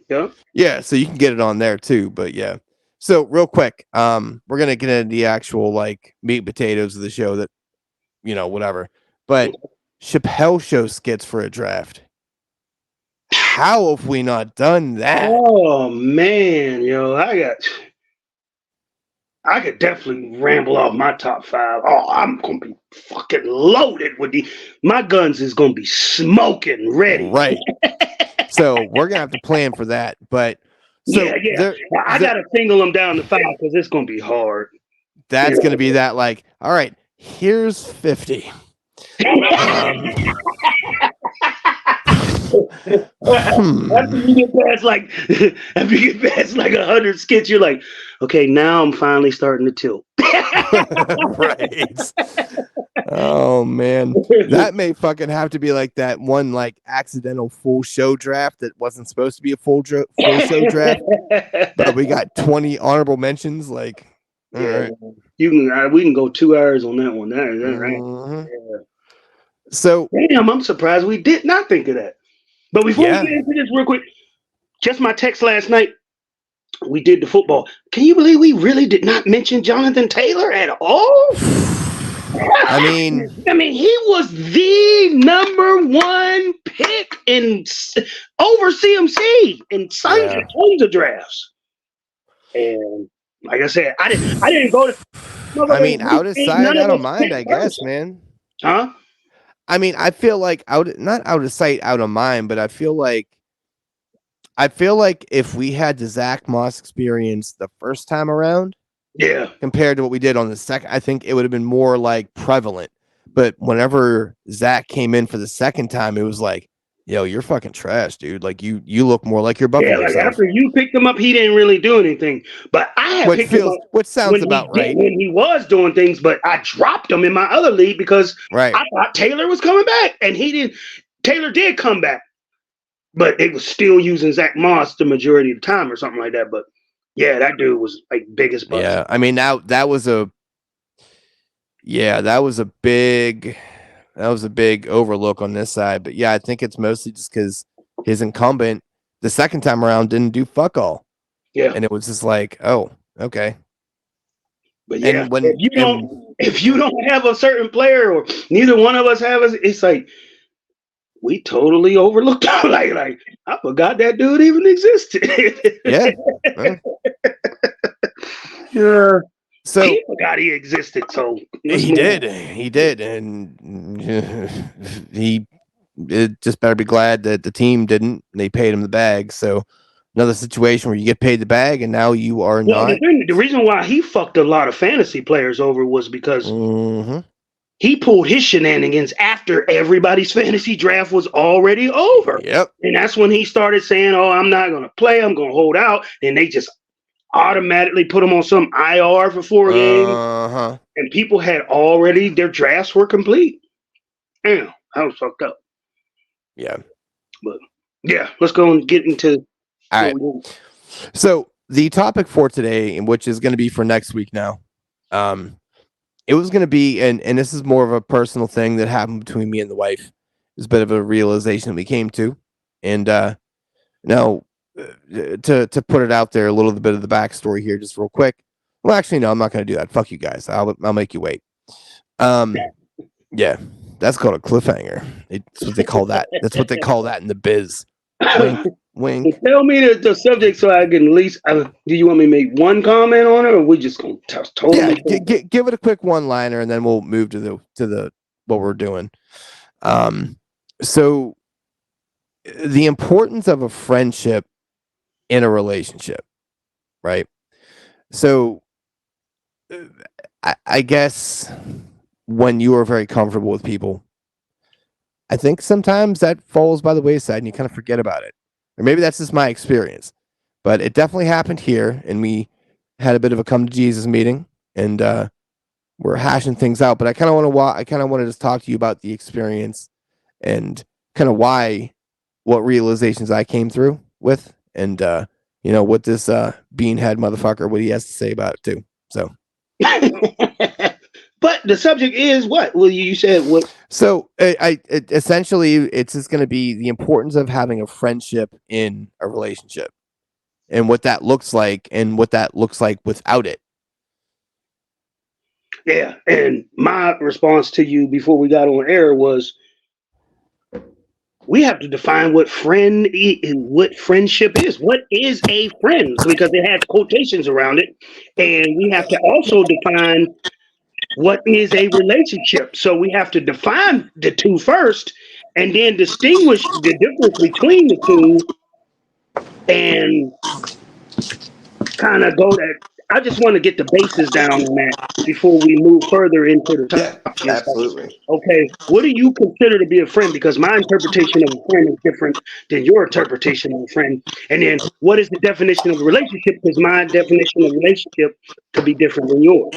so you can get it on there too. But yeah. So real quick, we're gonna get into the actual like meat and potatoes of the show that, whatever. But Chappelle Show skits for a draft. How have we not done that? Oh man, I could definitely ramble off my top 5. Oh, I'm gonna be fucking loaded with my guns is gonna be smoking ready. Right. So we're gonna have to plan for that. But so yeah. I gotta single them down to 5 because it's gonna be hard. That's gonna be that. Like, all right, here's 50. After you get past like 100 skits, you're like, okay, now I'm finally starting to tilt. Right. Oh man, that may fucking have to be like that one like accidental full show draft that wasn't supposed to be a full show draft, but we got 20 honorable mentions. Like, all right, we can go 2 hours on that one. That right. Mm-hmm. Yeah. So damn, I'm surprised we did not think of that. But before we get into this real quick, just my text last night, we did the football. Can you believe we really did not mention Jonathan Taylor at all? I mean, he was the number 1 pick over CMC in tons of drafts. And like I said, I didn't go to. I mean, out of sight, out of mind, I guess, man. Huh? I mean, I feel like not out of sight, out of mind, but I feel like if we had the Zach Moss experience the first time around, compared to what we did on the second, I think it would have been more like prevalent. But whenever Zach came in for the second time, it was like, yo, you're fucking trash, dude. Like you look more like you're buffing yourself. After you picked him up, he didn't really do anything. But I had picked him up, which sounds about right when he was doing things. But I dropped him in my other league because I thought Taylor was coming back, and he didn't. Taylor did come back, but it was still using Zach Moss the majority of the time, or something like that. But yeah, that dude was like biggest bust. Yeah, I mean that was a big overlook on this side. But yeah, I think it's mostly just because his incumbent the second time around didn't do fuck all. Yeah. And it was just like, oh, okay. But yeah, if you don't have a certain player or neither one of us have it, it's like we totally overlooked him. like I forgot that dude even existed. Yeah. Yeah. So he forgot he existed. So he did, and he just better be glad that the team didn't. They paid him the bag. So another situation where you get paid the bag, and now you are not. The reason why he fucked a lot of fantasy players over was because he pulled his shenanigans after everybody's fantasy draft was already over. Yep, and that's when he started saying, "Oh, I'm not going to play. I'm going to hold out," and they just automatically put him on some IR for 4 games, and people had already their drafts were complete. Damn, that was fucked up. Yeah, but yeah, let's go and get into. All right. So the topic for today, which is going to be for next week now, it was going to be, and this is more of a personal thing that happened between me and the wife. It's a bit of a realization we came to, and now. To put it out there, a little bit of the backstory here, just real quick. Well, actually, no, I'm not going to do that. Fuck you guys. I'll make you wait. Yeah, that's called a cliffhanger. That's what they call that. That's what they call that in the biz. Wink, wink. Tell me the subject so I can at least. Do you want me to make one comment on it, or we just gonna totally? Yeah, give it a quick one-liner, and then we'll move to the what we're doing. So the importance of a friendship in a relationship, right? So I guess when you are very comfortable with people, I think sometimes that falls by the wayside and you kind of forget about it. Or maybe that's just my experience, but it definitely happened here, and we had a bit of a come to Jesus meeting, and we're hashing things out. But I kind of want to just talk to you about the experience and kind of what realizations I came through with, and what this beanhead motherfucker, what he has to say about it too. So but the subject is what? Well, you said what? So essentially it's just going to be the importance of having a friendship in a relationship, and what that looks like, and what that looks like without it. Yeah, and my response to you before we got on air was, we have to define what friendship is. What is a friend? Because it has quotations around it. And we have to also define what is a relationship. So we have to define the two first, and then distinguish the difference between the two, and kind of go that. I just want to get the bases down on that before we move further into the Yeah, topic. It's like, absolutely. okay, what do you consider to be a friend? Because my interpretation of a friend is different than your interpretation of a friend. And then what is the definition of a relationship? Because my definition of relationship could be different than yours.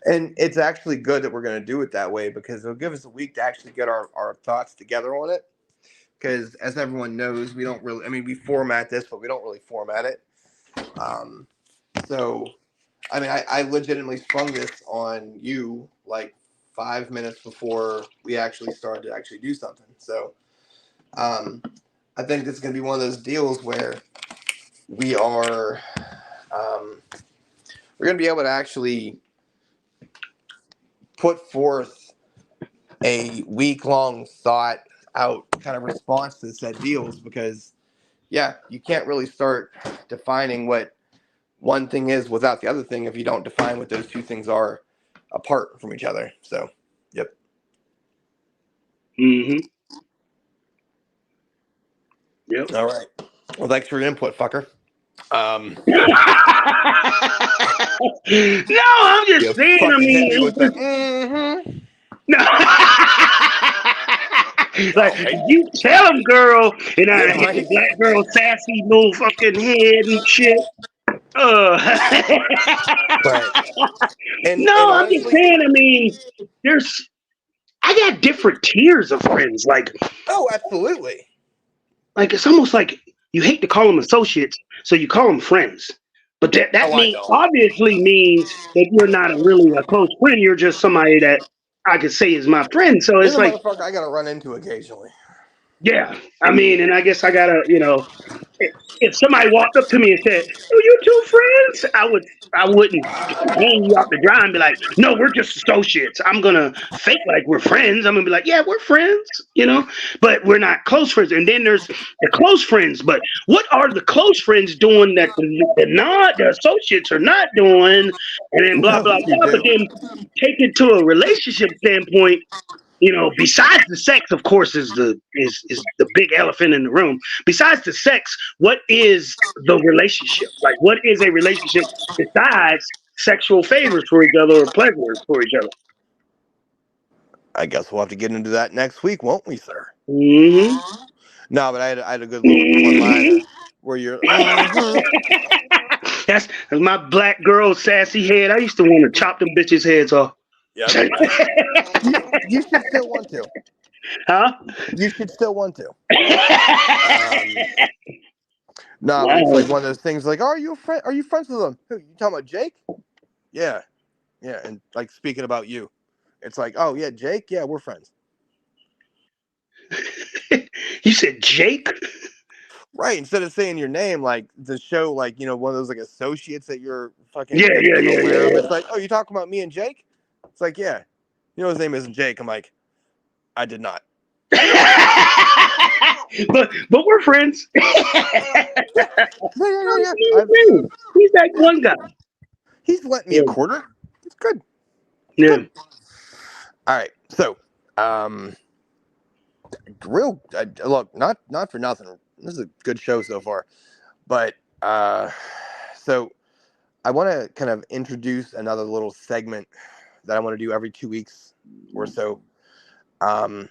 And it's actually good that we're going to do it that way because it'll give us a week to actually get our thoughts together on it. Because as everyone knows, we don't really, I mean, we format this, but we don't really format it. So, I mean, I legitimately sprung this on you like 5 minutes before we actually started to actually do something. So, I think this is going to be one of those deals where we are, we're going to be able to actually put forth a week-long thought out kind of response to said deals because, yeah, you can't really start defining what one thing is without the other thing if you don't define what those two things are apart from each other. So, yep. Mm-hmm. Yep. All right. Well, thanks for your input, fucker. No, I'm just You saying. I fucking hit mean, me with it's the just, no. Oh, Like hey. you tell him, girl, and I Yeah, hit the right. black girl sassy little fucking head and shit. But and No, I'm just honestly, saying. I mean, I got different tiers of friends. oh, absolutely. Like it's almost like you hate to call them associates, so you call them friends. But that Oh, I means don't. obviously means that you're not really a close friend. You're just somebody that I could say is my friend. So You're it's the like, motherfucker I gotta run into occasionally. yeah. I mean, and I guess I gotta, if somebody walked up to me and said, "Oh, you two friends?" I wouldn't hang you out to dry and be like, "No, we're just associates." I'm gonna fake like we're friends. I'm gonna be like, "Yeah, we're friends," but we're not close friends. And then there's the close friends. But what are the close friends doing that the associates are not doing? And then blah No, blah you blah. But do. then take it to a relationship standpoint. Besides the sex, of course, is the big elephant in the room. Besides the sex, what is the relationship? Like, what is a relationship besides sexual favors for each other or pleasure for each other? I guess we'll have to get into that next week, won't we, sir? Mm-hmm. No, but I had a good little Mm-hmm. one-liner where you're. Mm-hmm. That's my black girl sassy head. I used to want to chop them bitches' heads off. Yep. You should still want to. Huh? You should still want to. No, but it's Wow. like one of those things. Like, are you a friend? Are you friends with them? Who? You talking about Jake? Yeah, yeah. And like speaking about you, it's like, oh yeah, Jake. Yeah, we're friends. You said Jake? Right. Instead of saying your name, like the show, like one of those like associates that you're Yeah, fucking that yeah, you're yeah, aware of. yeah. It's like, oh, you talking about me and Jake? It's like, yeah. His name isn't Jake. I'm like, I did not. but we're friends. Yeah. He's that one guy. He's lent me a Yeah. quarter. It's good. Yeah. Good. All right. So, look, not for nothing. This is a good show so far, but so I want to kind of introduce another little segment that I want to do every 2 weeks or so. And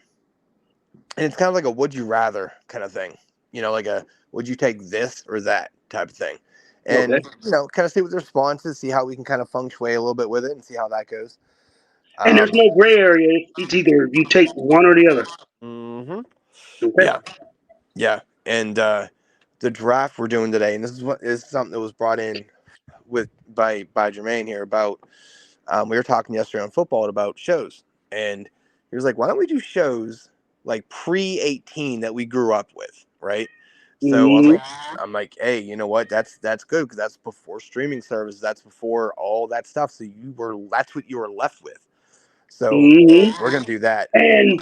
it's kind of like a would you rather kind of thing, like a would you take this or that type of thing, and Okay. kind of see what the response is, see how we can kind of feng shui a little bit with it, and see how that goes. And there's no gray area. It's either you take one or the other. Mm-hmm. Okay. Yeah, and the draft we're doing today, and this is something that was brought in by Jermaine here about. We were talking yesterday on football about shows, and he was like, "Why don't we do shows like pre-18 that we grew up with, right?" So I'm like, hey, you know what? That's good because that's before streaming services. That's before all that stuff. So that's what you were left with. So we're gonna do that. And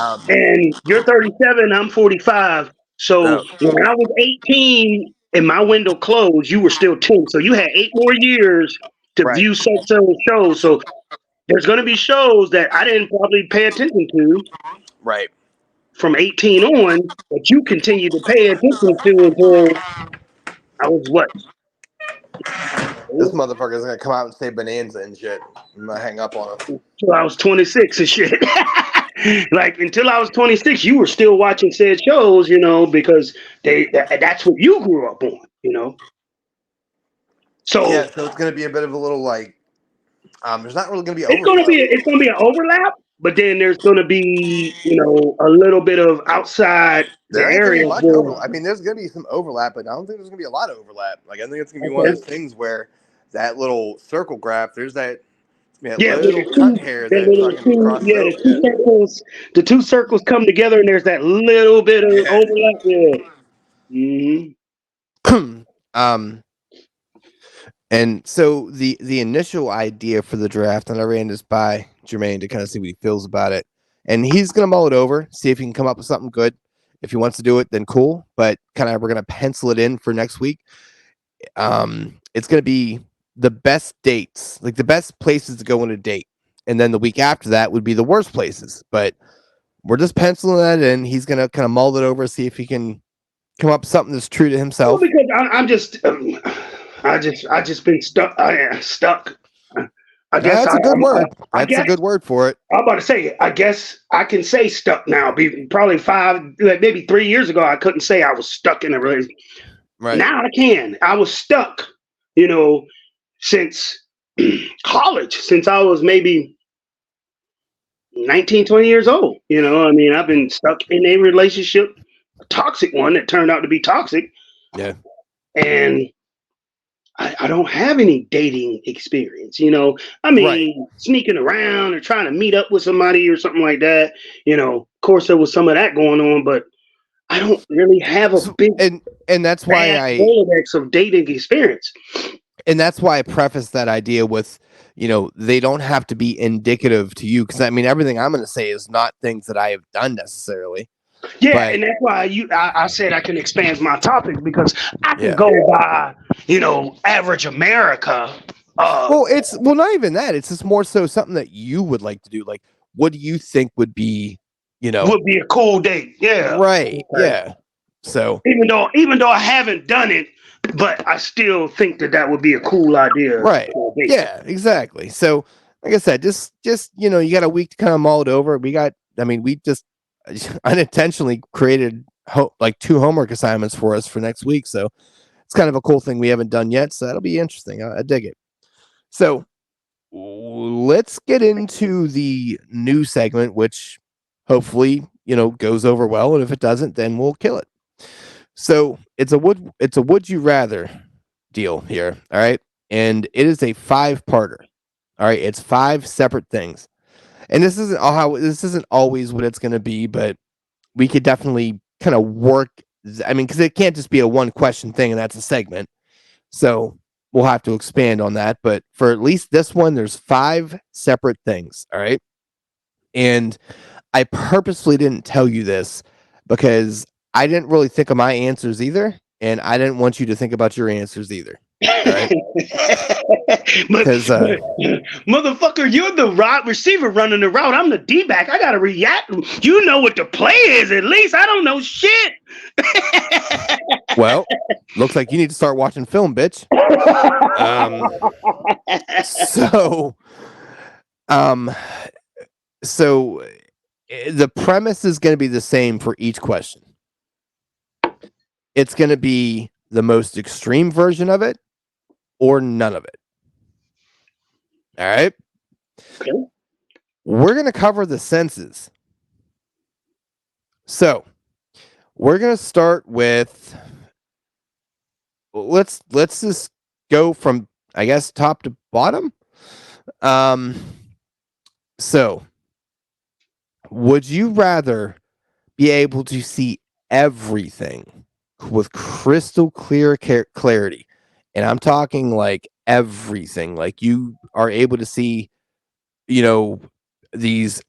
you're 37. I'm 45. So No, when I was 18 and my window closed, you were still 10. So you had 8 more years to right, view such shows. So there's going to be shows that I didn't probably pay attention to. right. from 18 on that you continue to pay attention to until I was what? This motherfucker is gonna come out and say Bonanza and shit. I'm gonna hang up on him. Until I was 26 and shit. Like until I was 26, you were still watching said shows, because that's what you grew up on. So Yeah, so it's gonna be a bit of a little like, there's not really gonna be it's gonna be an overlap, but then there's gonna be a little bit of outside the There ain't gonna be area. much overlap. I mean, there's gonna be some overlap, but I don't think there's gonna be a lot of overlap. Like, I think it's gonna be one of those things where that little circle graph, there's that, Yeah, little cut hair that fucking crosses over. the two circles come together, and there's that little bit of overlap. Yeah. And so the initial idea for the draft, and I ran this by Jermaine to kind of see what he feels about it, and he's gonna mull it over, see if he can come up with something good. If he wants to do it, then cool. But kind of we're gonna pencil it in for next week. It's gonna be the best dates, like the best places to go on a date, and then the week after that would be the worst places. But we're just penciling that in. He's gonna kind of mull it over, see if he can come up with something that's true to himself. Well, because I'm just, I just been stuck. Stuck. I guess that's a good word. That's a good word for it. I'm about to say, I guess I can say stuck now. Probably maybe 3 years ago, I couldn't say I was stuck in a relationship. Right. Now I can. I was stuck, since college, since I was maybe 19, 20 years old. I mean, I've been stuck in a relationship, a toxic one that turned out to be toxic. Yeah. And I don't have any dating experience, I mean, Right. Sneaking around or trying to meet up with somebody or something like that. Of course, there was some of that going on, but I don't really have a big and that's why Rolodex of dating experience. And that's why I preface that idea with, they don't have to be indicative to you, because I mean everything I'm going to say is not things that I have done necessarily. Yeah, and that's why I said I can expand my topic, because I can go by, average America. Well, not even that. It's just more so something that you would like to do. Like, what do you think would be, would be a cool date? Yeah, right. Okay. Yeah. So even though I haven't done it, but I still think that would be a cool idea. Right. Yeah. Exactly. So, like I said, just you got a week to kind of mull it over. We just unintentionally created 2 homework assignments for us for next week, so it's kind of a cool thing we haven't done yet, so that'll be interesting. I dig it. So let's get into the new segment, which hopefully goes over well, and if it doesn't, then we'll kill it. So it's a would you rather deal here, all right? And it is a 5-parter. All right, it's 5 separate things. And this isn't always what it's going to be, but we could definitely kind of work. I mean, because it can't just be a 1-question thing, and that's a segment. So we'll have to expand on that. But for at least this one, there's 5 separate things. All right. And I purposely didn't tell you this because I didn't really think of my answers either. And I didn't want you to think about your answers either. Right? Motherfucker, you're the receiver running the route. I'm the D-back. I gotta react. You know what the play is, at least. I don't know shit. Well, looks like you need to start watching film, bitch. So the premise is going to be the same for each question. It's going to be the most extreme version of it or none of it. All right. Okay. We're going to cover the senses. So we're going to start with, let's just go from, I guess, top to bottom. So would you rather be able to see everything with crystal clear clarity? And I'm talking like everything, like you are able to see, these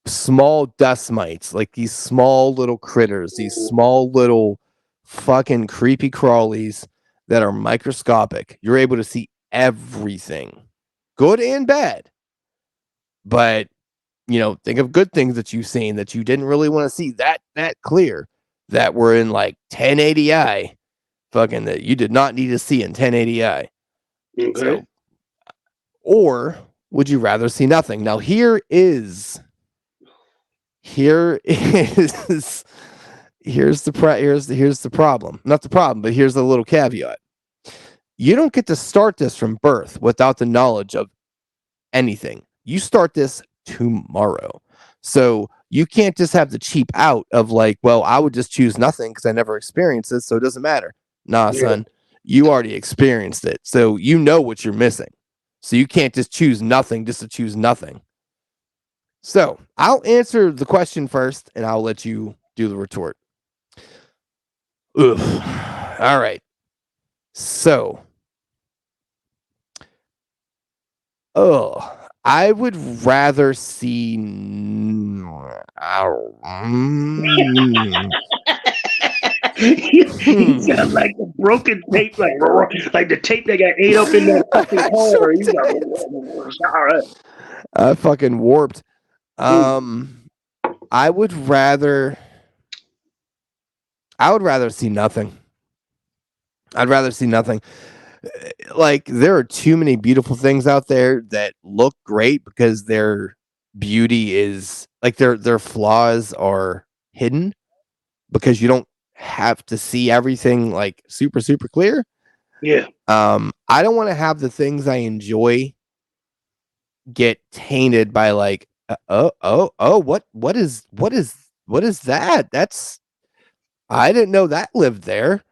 small dust mites, like these small little critters, these small little fucking creepy crawlies that are microscopic. You're able to see everything, good and bad. But think of good things that you've seen that you didn't really want to see that clear, that were in like 1080i, fucking, that you did not need to see in 1080i. Okay. So, or would you rather see nothing? Now here's the problem. Not the problem, but here's the little caveat. You don't get to start this from birth without the knowledge of anything. You start this tomorrow. So you can't just have the cheap out of like, well, I would just choose nothing because I never experienced it, so it doesn't matter. Nah, son, you already experienced it. So you know what you're missing. So you can't just choose nothing just to choose nothing. So I'll answer the question first and I'll let you do the retort. Oof. All right. So, I would rather see. You sound like a broken tape, like the tape that got ate up in that fucking car. All right. I fucking warped. I would rather see nothing. I'd rather see nothing. Like, there are too many beautiful things out there that look great because their beauty is like their flaws are hidden because you don't have to see everything like super clear. Yeah. I don't want to have the things I enjoy get tainted by like what is that? That's, I didn't know that lived there.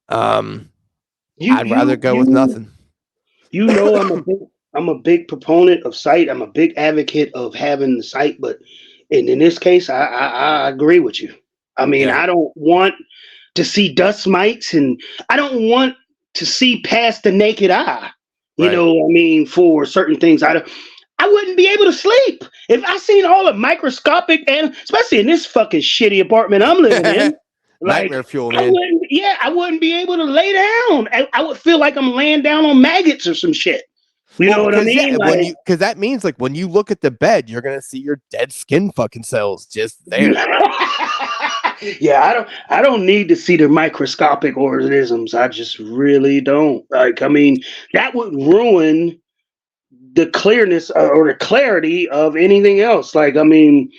I'd rather go with nothing. You know, I'm a big proponent of sight. I'm a big advocate of having the sight, but in this case, I agree with you. I mean, Yeah. I don't want to see dust mites, and I don't want to see past the naked eye. You Right. know, I mean, for certain things, I wouldn't be able to sleep if I seen all the microscopic, and especially in this fucking shitty apartment I'm living in. Like, Nightmare fuel, I man. wouldn't be able to lay down. I would feel like I'm laying down on maggots or some shit. You know what I mean? Yeah, Like, because that means like when you look at the bed, you're gonna see your dead skin fucking cells just there. yeah, I don't need to see the microscopic organisms. I just really don't. Like, I mean, that would ruin the clearness or the clarity of anything else. Like, I mean,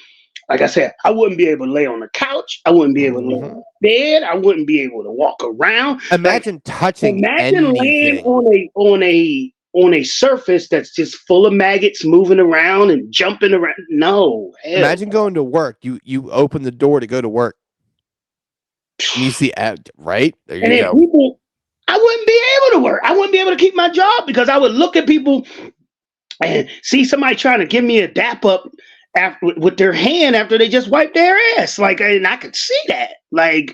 like I said, I wouldn't be able to lay on the couch. I wouldn't be able to lay on the bed. I wouldn't be able to walk around. Imagine touching Imagine laying anything. on a surface that's just full of maggots moving around and jumping around. No, hell. Imagine going to work. You open the door to go to work, and you see right there. And You then go. people, I wouldn't be able to work. I wouldn't be able to keep my job because I would look at people and see somebody trying to give me a dap up after with their hand after they just wiped their ass. Like, and I could see that. Like,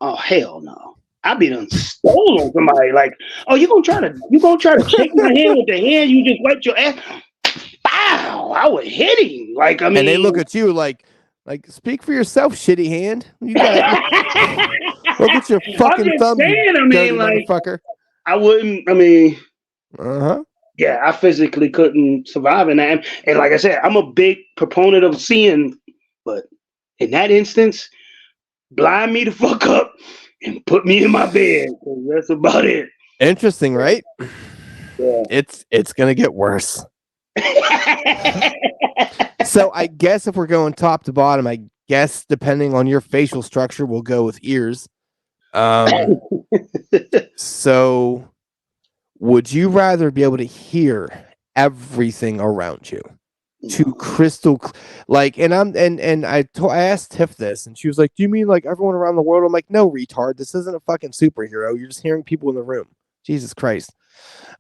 oh hell no. I'd be done stole on somebody. Like, oh, you gonna try to shake my hand with the hand you just wiped your ass? Bow! I would hit him. Like, I mean, And they look at you like speak for yourself, shitty hand. You got look at your fucking thumb, you dirty motherfucker. I wouldn't. I mean, Uh-huh. Yeah, I physically couldn't survive in that. And like I said, I'm a big proponent of seeing, but in that instance, blind me the fuck up and put me in my bed. That's about it. Interesting, right? Yeah. It's gonna get worse. So I guess if we're going top to bottom, I guess depending on your facial structure, we'll go with ears. So would you rather be able to hear everything around you to crystal like, and I asked Tiff this, and she was like, do you mean like everyone around the world? I'm like, no, retard, this isn't a fucking superhero. You're just hearing people in the room. Jesus Christ.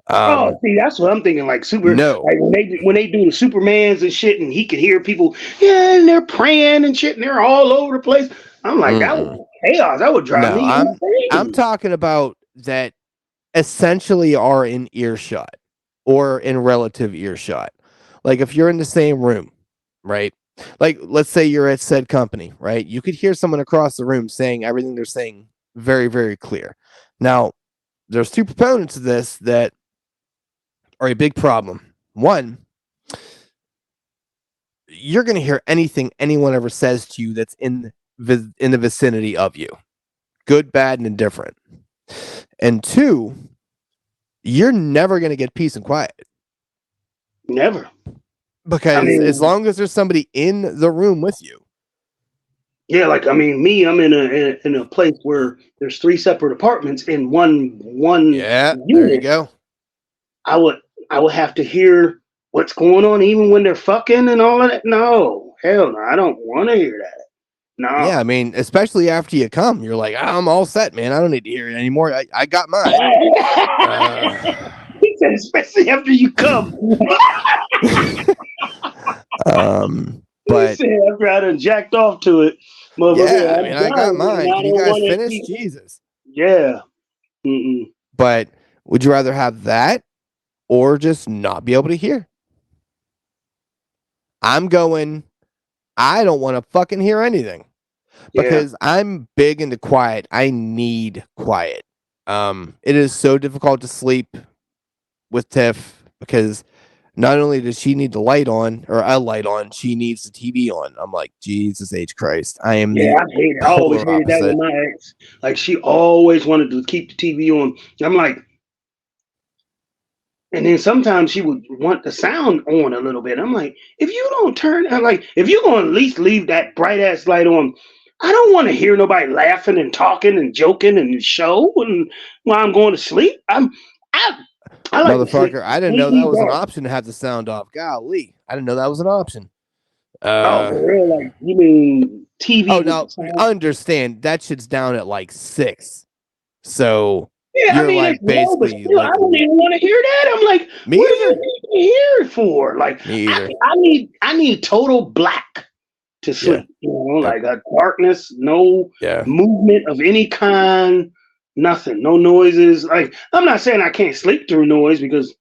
See, that's what I'm thinking. Like No. like when they do the Supermans and shit, and he can hear people, yeah, and they're praying and shit, and they're all over the place. I'm like, that would be chaos. That would drive me insane. I'm talking about that essentially are in earshot or in relative earshot. Like if you're in the same room, right? Like let's say you're at said company, right? You could hear someone across the room saying everything they're saying very, very clear. Now, there's two proponents of this that are a big problem. One, you're going to hear anything anyone ever says to you that's in the vicinity of you, good, bad, and indifferent. And two, you're never going to get peace and quiet. Never. Because I mean, as long as there's somebody in the room with you. Yeah, like I mean, I'm in a place where there's 3 separate apartments in one Yeah, unit. there you go. I would have to hear what's going on even when they're fucking and all of that. No, hell no, I don't want to hear that. No. Yeah, I mean, especially after you come, you're like, I'm all set, man. I don't need to hear it anymore. I got mine. He said, especially after you come. But he said, after I done jacked off to it, yeah, I mean, I got mine. Can you guys finish? Jesus. Yeah. Mm-mm. But would you rather have that or just not be able to hear? I'm going, I don't want to fucking hear anything because I'm big into quiet. I need quiet. It is so difficult to sleep with Tiff because not only does she need the light on or a light on, she needs the TV on. I'm like, Jesus H. Christ. I am I hate it. I always hated that with my ex. Like she always wanted to keep the TV on. I'm like, and then sometimes she would want the sound on a little bit. I'm like, if you don't turn, I'm like, if you're gonna at least leave that bright ass light on, I don't want to hear nobody laughing and talking and joking and show and while I'm going to sleep. I like motherfucker, I didn't know that was an option to have the sound off. Golly, I didn't know that was an option. Oh, for real? Like you mean TV? Oh no, understand that shit's down at like 6. So yeah, you're I mean, like basically still, like, I don't even want to hear that. I'm like, me what either. do you need to hear it for? Like, Me either. I need total black to sleep. You know, like a darkness, no movement of any kind, nothing, no noises. Like, I'm not saying I can't sleep through noise because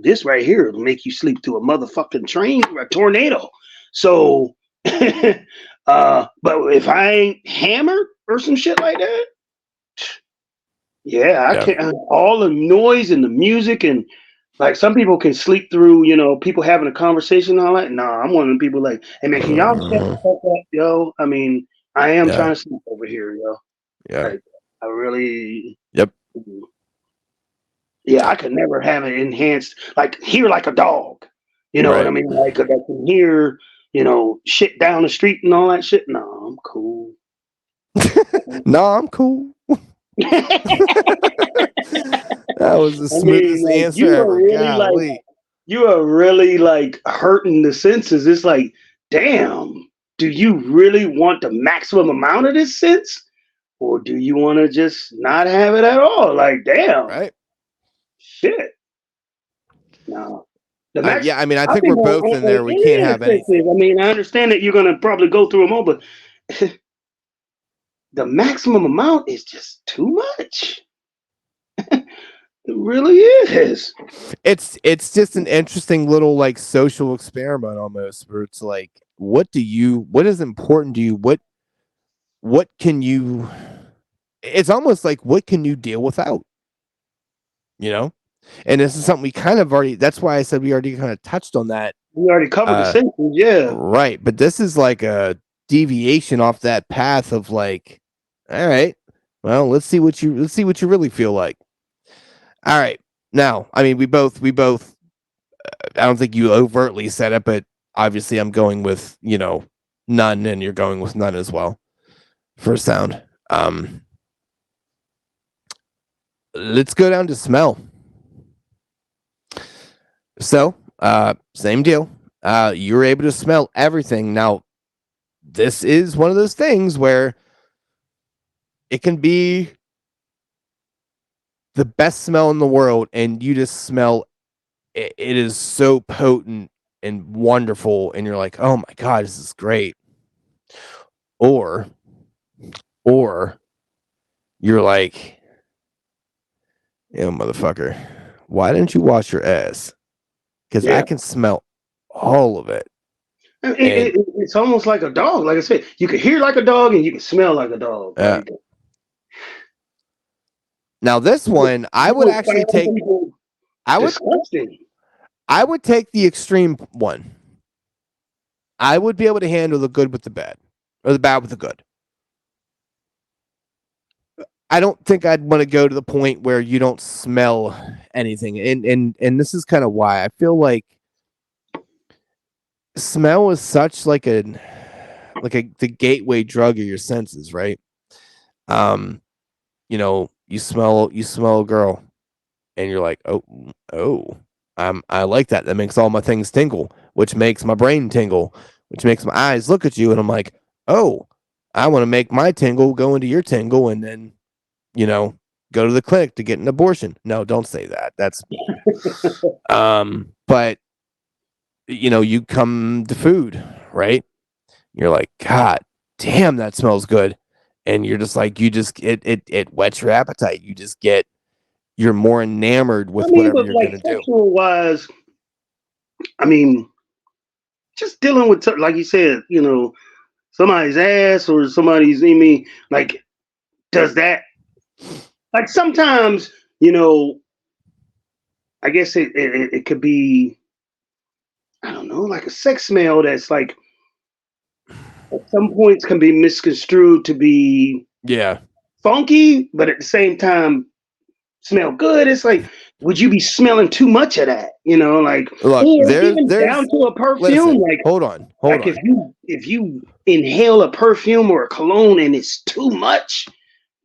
this right here will make you sleep through a motherfucking train or a tornado. So, but if I ain't hammered or some shit like that, I can't. All the noise and the music and like some people can sleep through, you know, people having a conversation and all that. Nah, I'm one of the people like, hey man, can y'all shut the fuck up, yo? I mean, I am trying to sleep over here, yo. Yeah. Like, I really. Yep. Yeah, I could never have it enhanced, like hear like a dog. You know what I mean? Like I can hear, you know, shit down the street and all that shit. No, I'm cool. No, I'm cool. That was the smoothest answer ever. Really you are really like hurting the senses. It's like, damn, do you really want the maximum amount of this sense? Or do you want to just not have it at all? Like, damn. Right. Shit. No. Yeah, I mean, I think we're both in there. We can't have anything. I mean, I understand that you're going to probably go through them all, but the maximum amount is just too much. It really is. It's just an interesting little like social experiment almost, where it's like, what is important to you? What can you? It's almost like what can you deal without? You know, and this is something we kind of already. That's why I said we already kind of touched on that. We already covered the senses, yeah. Right, but this is like a deviation off that path of like, all right, well, let's see what you really feel like. All right. Now, I mean, we both, I don't think you overtly said it, but obviously I'm going with, you know, none, and you're going with none as well for sound. Let's go down to smell. So, same deal. You're able to smell everything. Now, this is one of those things where it can be the best smell in the world, and you just smell it is so potent and wonderful, and you're like, oh my god, this is great. Or you're like, yo, motherfucker, why didn't you wash your ass? Because I can smell all of it. It's almost like a dog. Like I said, you can hear like a dog and you can smell like a dog. Now this one, I would actually take. I would take the extreme one. I would be able to handle the good with the bad, or the bad with the good. I don't think I'd want to go to the point where you don't smell anything. And this is kind of why I feel like smell is such like the gateway drug of your senses, right? You smell a girl and you're like, oh, I like that. That makes all my things tingle, which makes my brain tingle, which makes my eyes look at you, and I'm like, oh, I want to make my tingle go into your tingle, and then go to the clinic to get an abortion. No, don't say that. That's but you come to food, right? You're like, God damn, that smells good. And you're just like, it whets your appetite. You're more enamored with whatever but you're like gonna do. sexual wise, I mean, just dealing with like you said, somebody's ass or somebody's. Like, does that like sometimes I guess it could be, I don't know, like a sex smell that's like at some points can be misconstrued to be Yeah. funky, but at the same time smell good. It's like, would you be smelling too much of that? Like, Look, or there's even down to a perfume. listen, Like, hold on. if you inhale a perfume or a cologne and it's too much,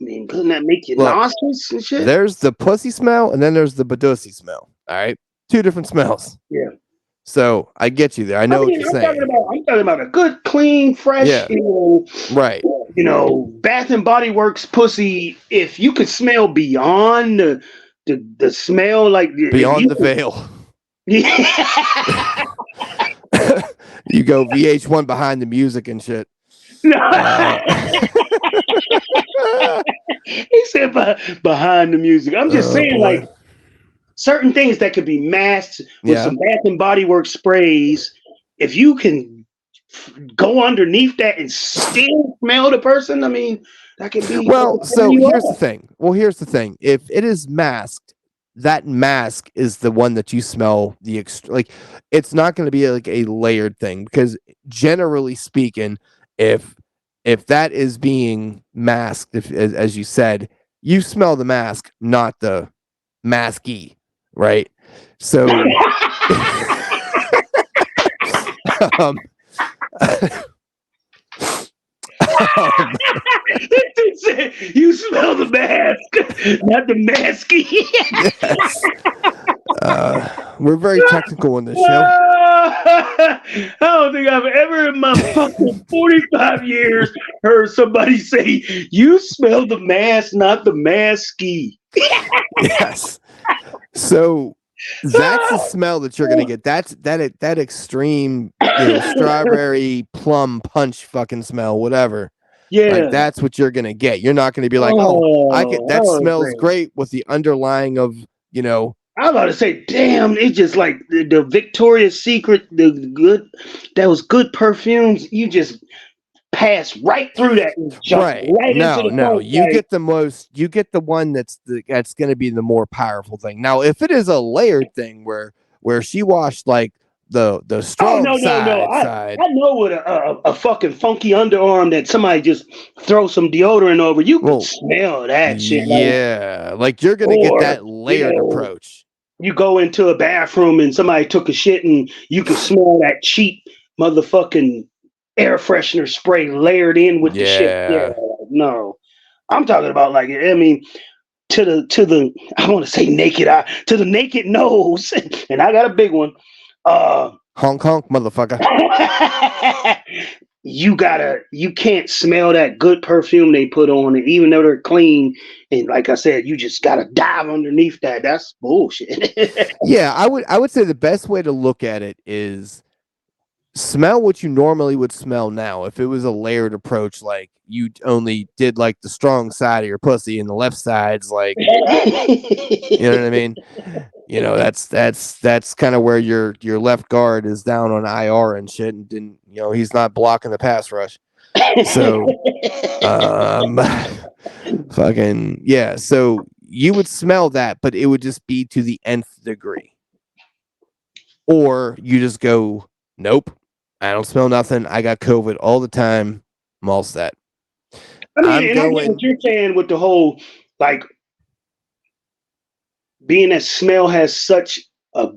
I mean, doesn't that make you nauseous and shit? There's the pussy smell and then there's the badussy smell. All right. Two different smells. Yeah. So I get you there. I know what you're saying. I'm talking about a good, clean, fresh, right. Bath and Body Works pussy. If you could smell beyond the smell, like beyond the veil. Yeah. You go VH1 behind the music and shit. He said behind the music. I'm just saying, like, certain things that could be masked with some Bath and Body Works sprays. If you can go underneath that and still smell the person, I mean, that could be. Well, so here's the thing. If it is masked, that mask is the one that you smell like. It's not going to be like a layered thing, because generally speaking, if that is being masked, as you said, you smell the mask, not the masky, right? So you smell the mask, not the masky. Yes. We're very technical on this show. I don't think I've ever in my fucking 45 years heard somebody say, you smell the mask, not the masky. Yes. So that's the smell that you're gonna get. That's that extreme strawberry plum punch fucking smell, whatever. Yeah, like that's what you're gonna get. You're not gonna be like, I get that smells great with the underlying of I was about to say, damn, it's just like the Victoria's Secret, the good, that was good perfumes. You just pass right through that and jump right into the no. You get the one that's going to be the more powerful thing. Now, if it is a layered thing where she washed like the strong side. I know with a fucking funky underarm that somebody just throw some deodorant over, you can smell that shit. Yeah, like you're gonna get that layered approach. You go into a bathroom and somebody took a shit and you can smell that cheap motherfucking air freshener spray layered in with the shit. Yeah, no, I'm talking about like, I mean, to the I want to say naked eye, to the naked nose, and I got a big one. Honk honk, motherfucker. You can't smell that good perfume they put on it, even though they're clean. And like I said, you just gotta dive underneath that. That's bullshit. Yeah, I would say the best way to look at it is smell what you normally would smell now. If it was a layered approach, like you only did like the strong side of your pussy and the left side's like, you know what I mean? That's kind of where your left guard is down on IR and shit, and didn't, he's not blocking the pass rush. So, fucking yeah. So you would smell that, but it would just be to the nth degree, or you just go, nope. I don't smell nothing. I got COVID all the time. I'm all set. I mean, I'm and I get going. what you're saying with the whole like being that smell has such a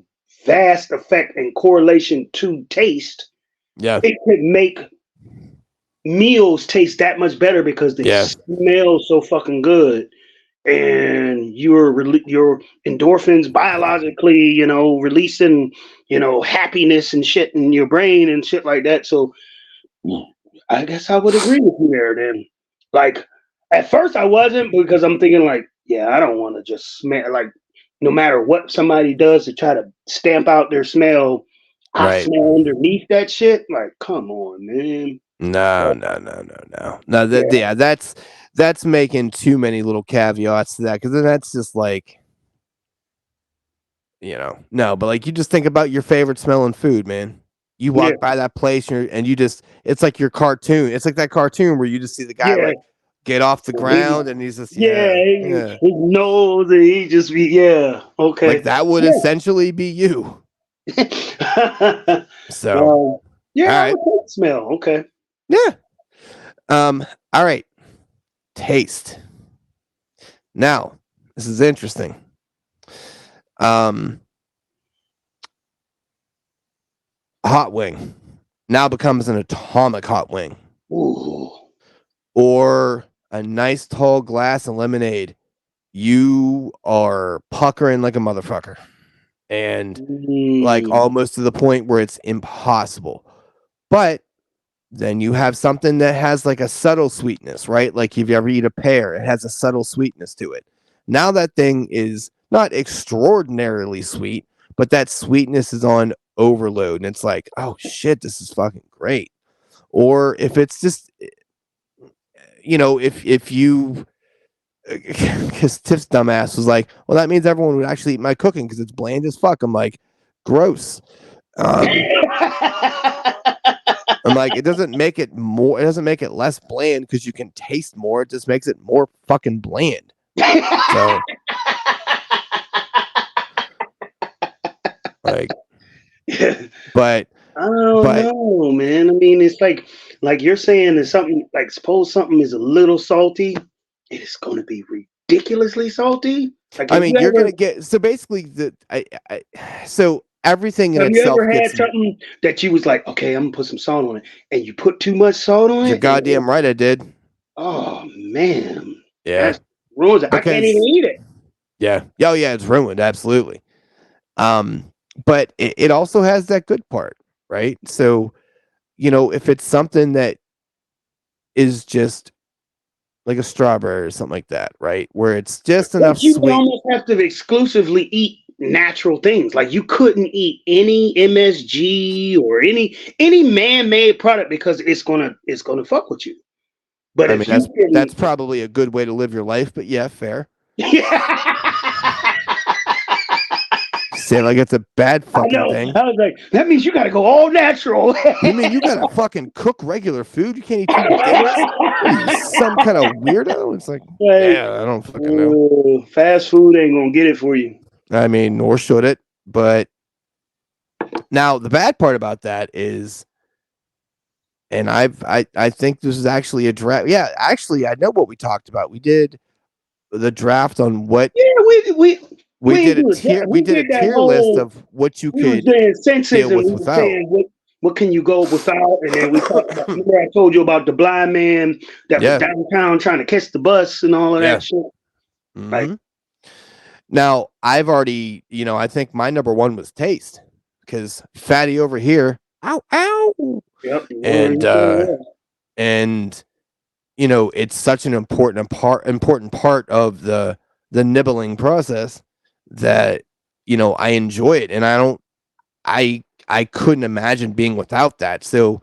vast effect and correlation to taste. Yeah. It could make meals taste that much better because they Yeah. smell so fucking good, and your endorphins biologically, releasing, happiness and shit in your brain and shit like that. So I guess I would agree with you there. Then, like, at first I wasn't because I'm thinking like, yeah, I don't want to just smell like, no matter what somebody does to try to stamp out their smell, I Right. smell underneath that shit. Like, come on, man. No. But, No. No. No. No. No. yeah. Yeah. That's making too many little caveats to that because then that's just like no. But like you just think about your favorite smelling food, man. You Yeah, walk by that place and you just it's like your cartoon. It's like that cartoon where you just see the guy yeah, like get off the he, ground and he's just yeah. yeah. He knows that he just be Like okay. that would Yeah. essentially be you. So, all Yeah, I right. would take smell. Okay. Yeah. All right. Taste. Now, this is interesting. Um Hot wing now becomes an atomic hot wing Ooh. or a nice tall glass of lemonade. You are puckering like a motherfucker. And like Mm. almost to the point where it's impossible. But then you have something that has like a subtle sweetness, right? Like if you ever eat a pear, it has a subtle sweetness to it. Now that thing is not extraordinarily sweet, but that sweetness is on overload. And it's like, oh shit, this is fucking great. Or if it's just, if you, because Tiff's dumbass was like, well, that means everyone would actually eat my cooking because it's bland as fuck. I'm like, gross. I'm like, it doesn't make it more, it doesn't make it less bland because you can taste more. It just makes it more fucking bland. So, like, but, I don't but, know, man. I mean, it's like you're saying there's something like suppose something is a little salty, it's going to be ridiculously salty. Like, I mean, you're gonna get so basically so everything in have you itself ever had gets. something that you was like, okay, I'm gonna put some salt on it, and you put too much salt on You're it? And, goddamn right, I did. oh man, Yeah, that's ruins it. I can't because even eat it. yeah, oh yeah, it's ruined absolutely. But it also has that good part, right? So if it's something that is just like a strawberry or something like that, right? Where it's just Like enough you would sweet. almost have to exclusively eat natural things. Like you couldn't eat any MSG or any man-made product because it's gonna fuck with you. But I mean, if you that's can, probably a good way to live your life, but yeah, fair. Say it like it's a bad I fucking know. thing. I was like, that means you got to go all natural. You mean you gotta fucking cook regular food? You can't eat chicken fingers? What are you, some kind of weirdo? It's like, Like, yeah, I don't fucking know. fast food ain't gonna get it for you. I mean, nor should it. But now the bad part about that is, and I think this is actually a draft. Yeah, actually, I know what we talked about. We did the draft on what Yeah, we we ain't did a do it. tier. We We did a did that tier list whole. of what you We were could saying senses, deal and with we were without. saying what can you go without, and then we talked about. Remember, I told you about the blind man that was Yeah, downtown trying to catch the bus and all of yeah. that shit. Like, hmm Now I've already, I think my number one was taste because fatty over here, ow, ow, yep, and and it's such an important part of the nibbling process that I enjoy it, and I couldn't imagine being without that. So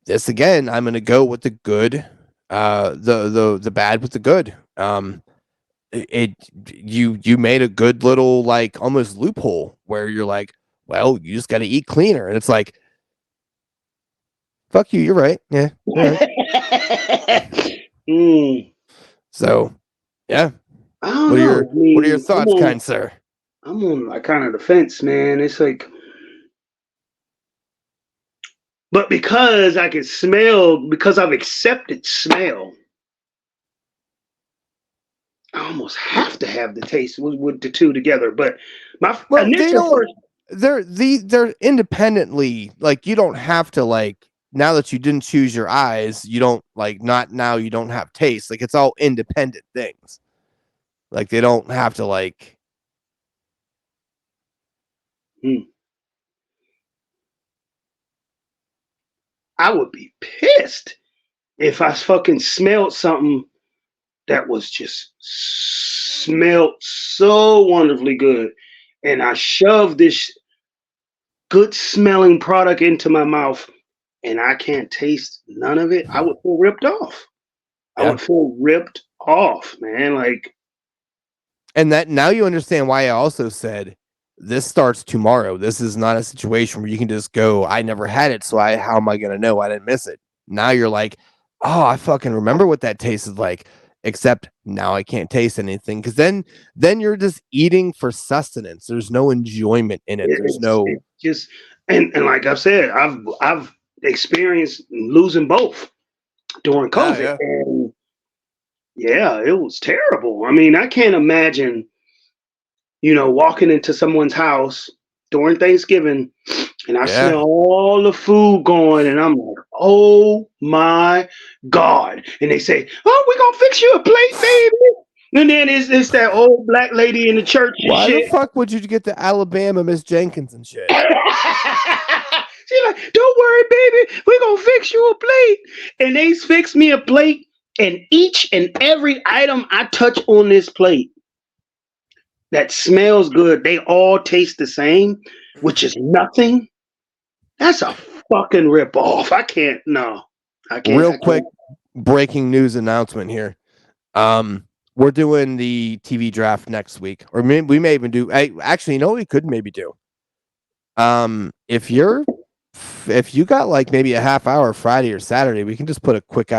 this again, I'm gonna go with the good, the bad with the good. You made a good little like almost loophole where you're like, well, you just got to eat cleaner, and it's like, fuck you, you're right, yeah, all right. So, yeah, I don't what are know. your I mean, what are your thoughts, kind sir? I'm on like kind of the fence, man. It's like But because I can smell, because I've accepted smell, I almost have to have the taste with the two together. But my Well, initial first, they're independently, like, you don't have to, like, now that you didn't choose your eyes, you don't, like, not now you don't have taste. Like, it's all independent things. Like, they don't have to, like. I would be pissed if I fucking smelled something that was just smelled so wonderfully good, and I shoved this good smelling product into my mouth, and I can't taste none of it. I would feel ripped off. I Yeah. would feel ripped off, man. Like, And that now you understand why I also said this starts tomorrow. This is not a situation where you can just go, I never had it, so how am I gonna know I didn't miss it? Now you're like, oh, I fucking remember what that tasted like, except now I can't taste anything. Cause then you're just eating for sustenance. There's no enjoyment in it. There's no it's just, and like I've said, I've experienced losing both during COVID, yeah. and yeah, it was terrible. I mean, I can't imagine, walking into someone's house during Thanksgiving and I Yeah. smell all the food going, and I'm like, oh my God. And they say, oh, we're going to fix you a plate, baby. And then it's that old black lady in the church and Why shit. the fuck would you get the Alabama Miss Jenkins and shit? She's like, don't worry, baby. We're going to fix you a plate. And they fix me a plate, and each and every item I touch on this plate that smells good, they all taste the same, which is nothing. That's a fucking ripoff. I can't. No, I can't. Real quick, breaking news announcement here. We're doing the TV draft next week, or we may even do. Actually, you know what we could maybe do. If you got like maybe a half hour Friday or Saturday, we can just put a quick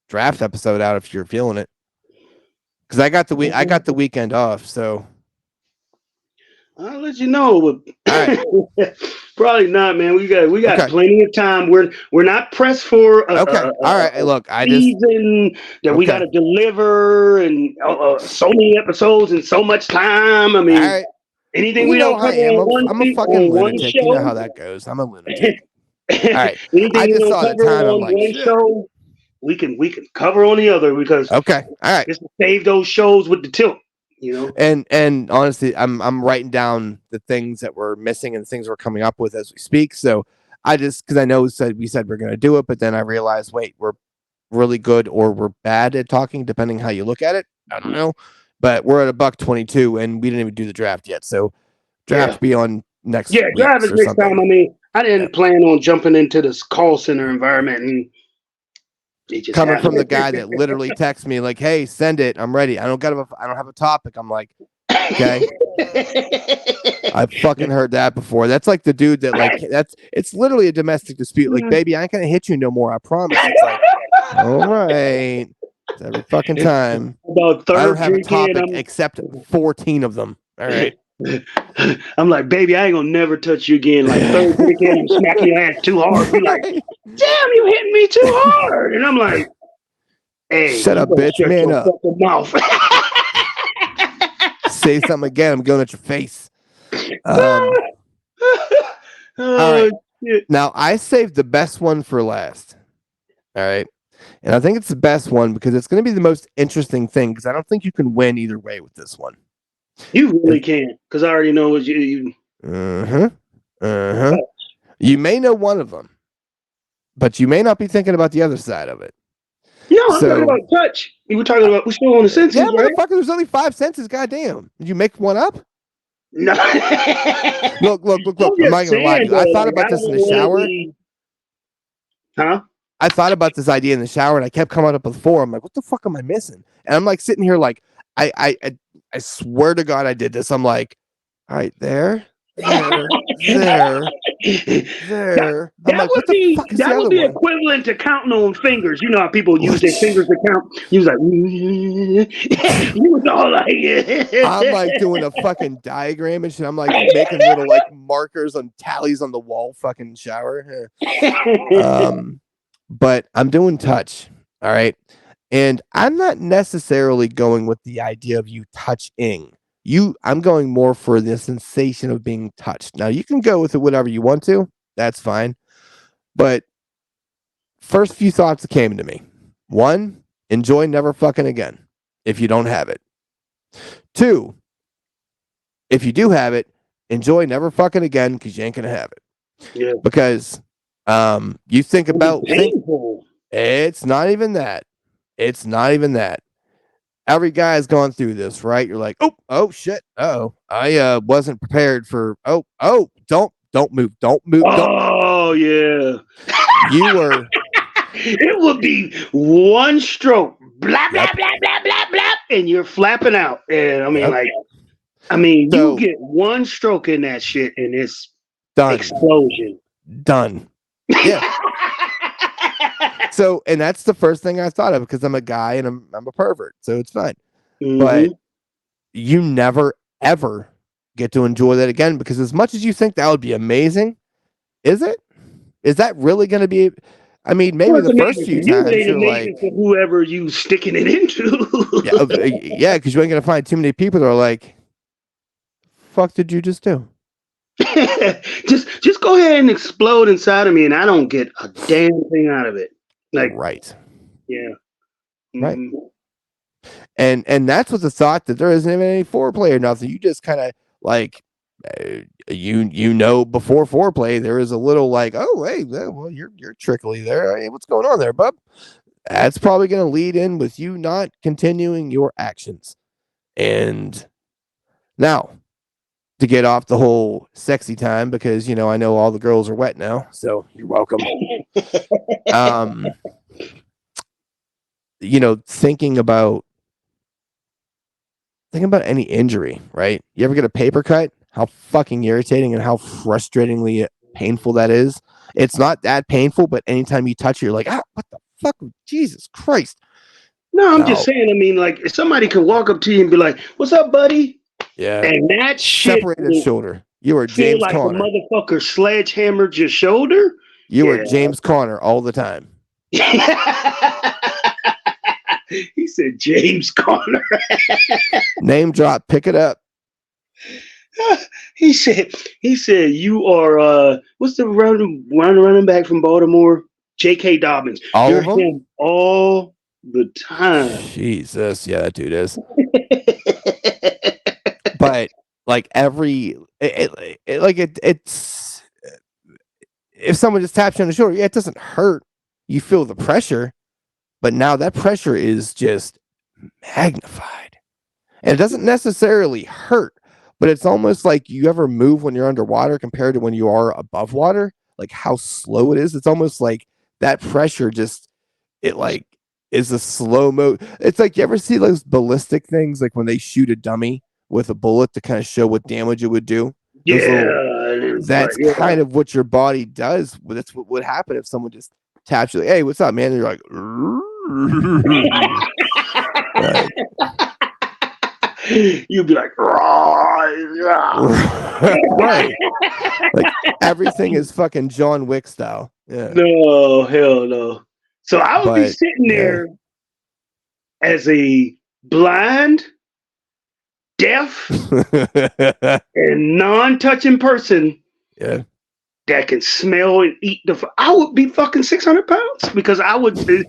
draft episode out if you're feeling it. Because I got the weekend off, so I'll let you know. all right. Probably not, man. We got Okay. plenty of time. We're not pressed for Okay. All right. Look, I just season that we got to deliver, and so many episodes and so much time. I mean, all right. anything You we know don't how I cover am. on I'm a fucking one lunatic. show. You know how that goes. I'm a lunatic. All right. Anything I we just don't saw the cover time. I'm on like, one shit. show, we can cover on the other, because Okay. All right. just to save those shows with the tilt. And honestly, I'm writing down the things that we're missing and the things we're coming up with as we speak. So I just, because I know we said we're going to do it, but then I realized, wait, we're really good or we're bad at talking, depending how you look at it. I don't know, but we're at $1.22 and we didn't even do the draft yet. So draft be on next week draft is or next something. time. I mean, I didn't plan on jumping into this call center environment, and it just Coming happened. from the guy that literally texts me like, "Hey, send it. I'm ready. I don't have a topic." I'm like, okay. I've fucking heard that before. That's like the dude that it's literally a domestic dispute. Like, baby, I ain't gonna hit you no more. I promise. It's like, all right. It's every fucking time. About third I don't have a drinking, topic except 14 of them. All right. I'm like, baby, I ain't gonna never touch you again. Like third drinking, I'm smacking your ass too hard. Be like, damn, you hitting me too hard. And I'm like, hey, shut up, bitch. Shut Man your up. fucking mouth. Say something again, I'm going at your face. All right. Shit. Now I saved the best one for last. All right. And I think it's the best one because it's going to be the most interesting thing, because I don't think you can win either way with this one. You really can, because I already know what you. You may know one of them, but you may not be thinking about the other side of it. No, I'm talking about touch. You were talking about we're still on the senses, yeah, right? motherfucker. There's only 5 senses. Goddamn. Did you make one up? No. Look. I'm not gonna lie to you. I thought about this in the shower. Huh? I thought about this idea in the shower, and I kept coming up with 4. I'm like, what the fuck am I missing? And I'm like sitting here like, I swear to God I did this. I'm like, all right, there, there. I'm That like, would what the be fuck is the other one? equivalent to counting on fingers. You know how people use their fingers to count. You was like, you was all like, I'm like doing a fucking diagram and shit. I'm like making little like markers on tallies on the wall, fucking shower. But I'm doing touch. All right. And I'm not necessarily going with the idea of you touching. I'm going more for the sensation of being touched. Now you can go with it whatever you want to. That's fine. But first few thoughts that came to me. 1, enjoy never fucking again if you don't have it. 2, if you do have it, enjoy never fucking again because you ain't gonna have it. Yeah. Because you think about painful. It's not even that. It's not even that. Every guy's gone through this, right? You're like, oh shit. Oh, I wasn't prepared for don't move. Oh yeah. You were It would be one stroke, blah blah blah blah blah blah, and you're flapping out. And I mean, So- you get one stroke in that shit, and it's done. explosion. Done. Yeah. So, and that's the first thing I thought of because I'm a guy and I'm a pervert, so it's fine. Mhm. But you never ever get to enjoy that again because as much as you think that would be amazing, is it? Is that really going to be? I mean, maybe the first few times you're like, for whoever you sticking it into. yeah, because you ain't going to find too many people that are like, "Fuck, did you just do?" just go ahead and explode inside of me, and I don't get a damn thing out of it. Like, Right. yeah, Right. Mhm. And that's with the thought that there isn't even any foreplay or nothing. You just kind of like you know before foreplay there is a little like, oh hey, well you're trickly there. Hey, what's going on there, bub? That's probably going to lead in with you not continuing your actions. And now to get off the whole sexy time because I know all the girls are wet now, so you're welcome. Thinking about any injury, right? You ever get a paper cut? How fucking irritating and how frustratingly painful that is. It's not that painful, but anytime you touch it, you're like, what the fuck? Jesus Christ. No, I'm just saying, I mean, like, if somebody can walk up to you and be like, what's up, buddy? Yeah. And that shit separated shoulder. You were feel James like Conner. a motherfucker sledgehammered your shoulder. You were James Conner all the time. He said James Conner. Name drop, pick it up. He said you are what's the running back from Baltimore? J.K. Dobbins. All You're of them? him all the time. Jesus, yeah, that dude is. But like it's if someone just taps you on the shoulder, it doesn't hurt. You feel the pressure, but now that pressure is just magnified. And it doesn't necessarily hurt, but it's almost like you ever move when you're underwater compared to when you are above water, like how slow it is. It's almost like that pressure just is a slow-mo. It's like you ever see those ballistic things, like when they shoot a dummy with a bullet to kind of show what damage it would do. That's kind of what your body does. That's what would happen if someone just taps you like, hey, what's up, man? And you're like, you'd be like, right. Like everything is fucking John Wick style. Yeah. No, hell no. So I would be sitting there as a blind, deaf, and non-touching person that can smell and eat I would be fucking 600 pounds because I wouldn't be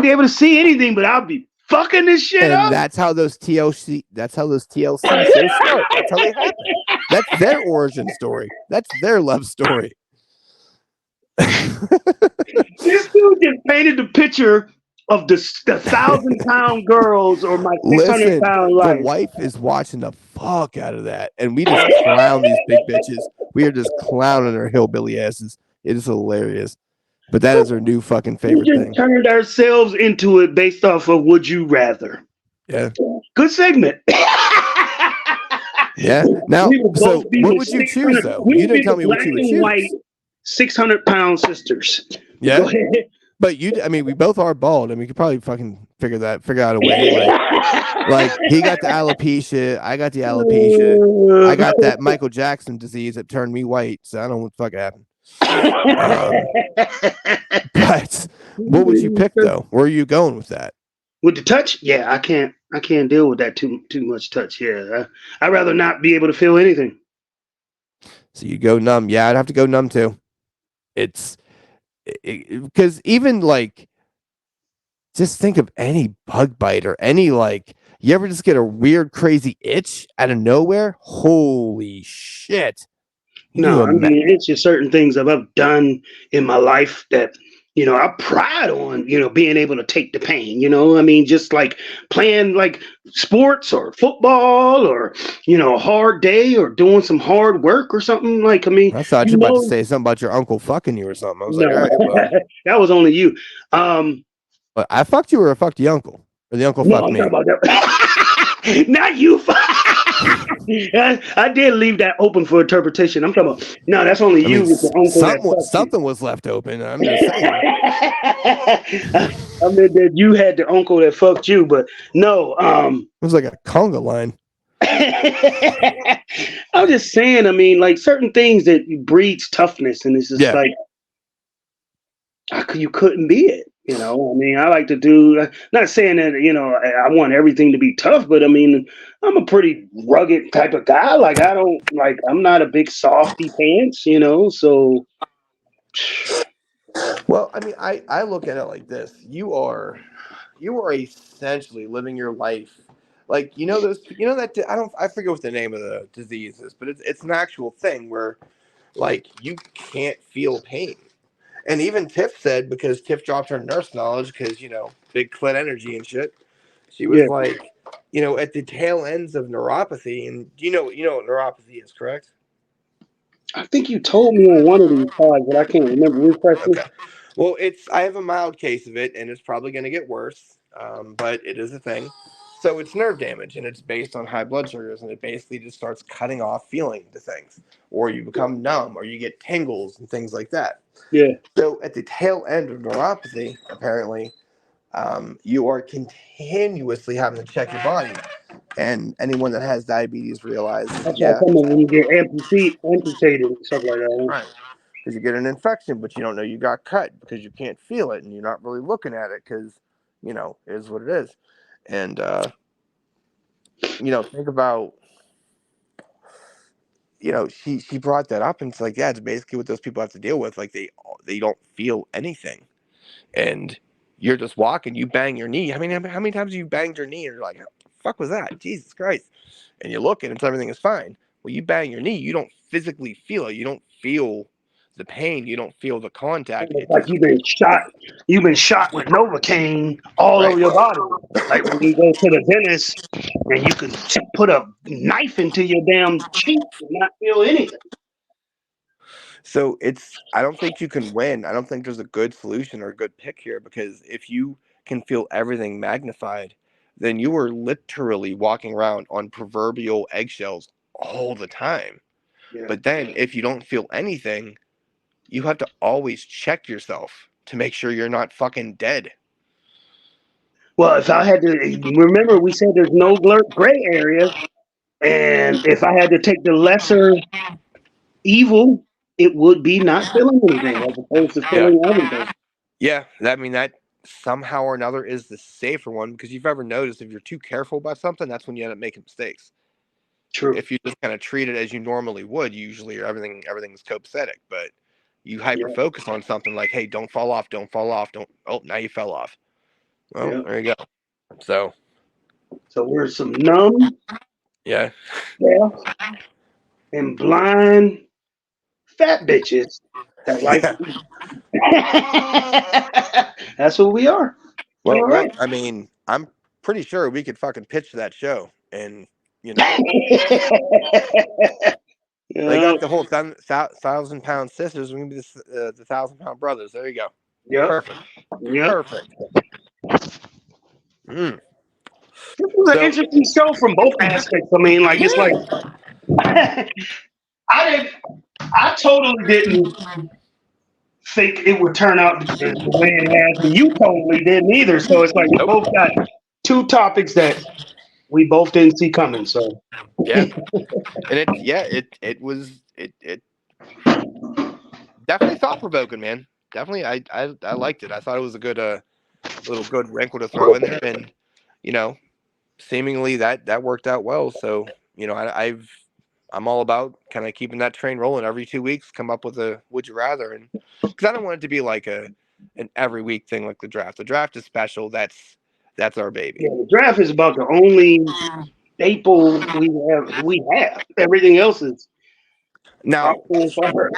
able to see anything, but I'd be fucking this shit up. And that's how those TLC shows start. That's how they happen. That's their origin story. That's their love story. This dude just painted the picture of the 1,000-pound girls or my 600-pound life. The wife is watching the fuck out of that, and we just clown these big bitches. We are just clowning their hillbilly asses. It is hilarious. But that is our new fucking favorite thing. We just turned ourselves into it based off of Would You Rather. Yeah. Good segment. Yeah. Now, We would so both be what the would you 600 choose though? We You would be didn't tell the me what black you would and white choose. 600-pound sisters. Yeah. Go ahead. But I mean, we both are bald, and we could probably fucking figure out a way. Like he got the alopecia, I got the alopecia, I got that Michael Jackson disease that turned me white, so I don't know what the fuck happened. But what would you pick though? Where are you going with that? With the touch, yeah, I can't deal with that too much touch. Yeah, I'd rather not be able to feel anything. So you go numb. Yeah, I'd have to go numb too. It's because even like just think of any bug bite or any like you ever just get a weird crazy itch out of nowhere. Holy shit. No, I mean it's just certain things that I've done in my life that I pride on being able to take the pain. I mean, just like playing like sports or football or a hard day or doing some hard work or something. Like, I mean, I thought you were about to say something about your uncle fucking you or something. I was like, no, all right, well, that was only you. but I fucked you or I fucked the uncle? Or the uncle No, fucked I'm me? talking about that. Not you. I did leave that open for interpretation. I'm talking about no. That's only you with your uncle that fucked something was left open. I'm just saying. I mean that you had the uncle that fucked you, but no. It was like a conga line. I'm just saying. I mean, like certain things that breeds toughness, and it's just like you couldn't be it. I mean, I like to do. Not saying that I want everything to be tough, but I mean, I'm a pretty rugged type of guy. Like I don't like. I'm not a big softy pants. So. Well, I mean, I look at it like this: you are essentially living your life like that I forget what the name of the disease is, but it's an actual thing where like you can't feel pain. And even Tiff said, because Tiff dropped her nurse knowledge because big clit energy and shit. She was like, at the tail ends of neuropathy, and you know what neuropathy is, correct? I think you told me on one of these pods, but I can't remember. Refresh me. Okay. Well, I have a mild case of it, and it's probably going to get worse, but it is a thing. So it's nerve damage, and it's based on high blood sugars, and it basically just starts cutting off feeling to things, or you become numb, or you get tingles and things like that. Yeah. So at the tail end of neuropathy, apparently, you are continuously having to check your body. And anyone that has diabetes realizes, That's why some of them get amputated and stuff like that. right, because you get an infection, but you don't know you got cut because you can't feel it and you're not really looking at it because, it is what it is. And, think about, she brought that up and it's like, yeah, it's basically what those people have to deal with. Like they don't feel anything. And you're just walking, you bang your knee. How many times have you banged your knee and you're like, fuck was that? Jesus Christ. And you look and everything is fine. Well, you bang your knee, you don't physically feel it. You don't feel the pain. You don't feel the contact. It's like you've been shot with Novocaine all over your body. Like when you go to the dentist and you can put a knife into your damn cheek and not feel anything. So I don't think you can win. I don't think there's a good solution or a good pick here, because if you can feel everything magnified, then you are literally walking around on proverbial eggshells all the time. Yeah. But then if you don't feel anything, you have to always check yourself to make sure you're not fucking dead. Well, if I had to remember, we said there's no gray area, and if I had to take the lesser evil, it would be not feeling anything as opposed to feeling everything. Yeah, that somehow or another is the safer one, because you've ever noticed if you're too careful about something, that's when you end up making mistakes. True. If you just kind of treat it as you normally would, usually everything's copacetic. But you hyper focus on something like, hey, don't fall off, now you fell off. Well, there you go. So we're some numb, and blind fat bitches that like. That's what we are. Well, right. I mean, I'm pretty sure we could fucking pitch that show, and they got the whole 1,000-pound sisters. We can be the 1,000-pound brothers. There you go. Yeah. Perfect. Yeah. Perfect. This was an interesting show from both aspects. I mean, like it's like I didn't. I totally didn't think it would turn out the way it has, and you totally didn't either. So it's like we Nope. both got two topics that we both didn't see coming. So Yeah, and it was it definitely thought provoking, man. Definitely, I liked it. I thought it was a good little good wrinkle to throw in there, and you know, seemingly that worked out well. So you know, I'm all about kind of keeping that train rolling every 2 weeks. Come up with a would you rather, and because I don't want it to be like an every week thing like the draft. The draft is special. That's our baby. yeah, the draft is about the only staple we have. Everything else is Now, popcorn fire.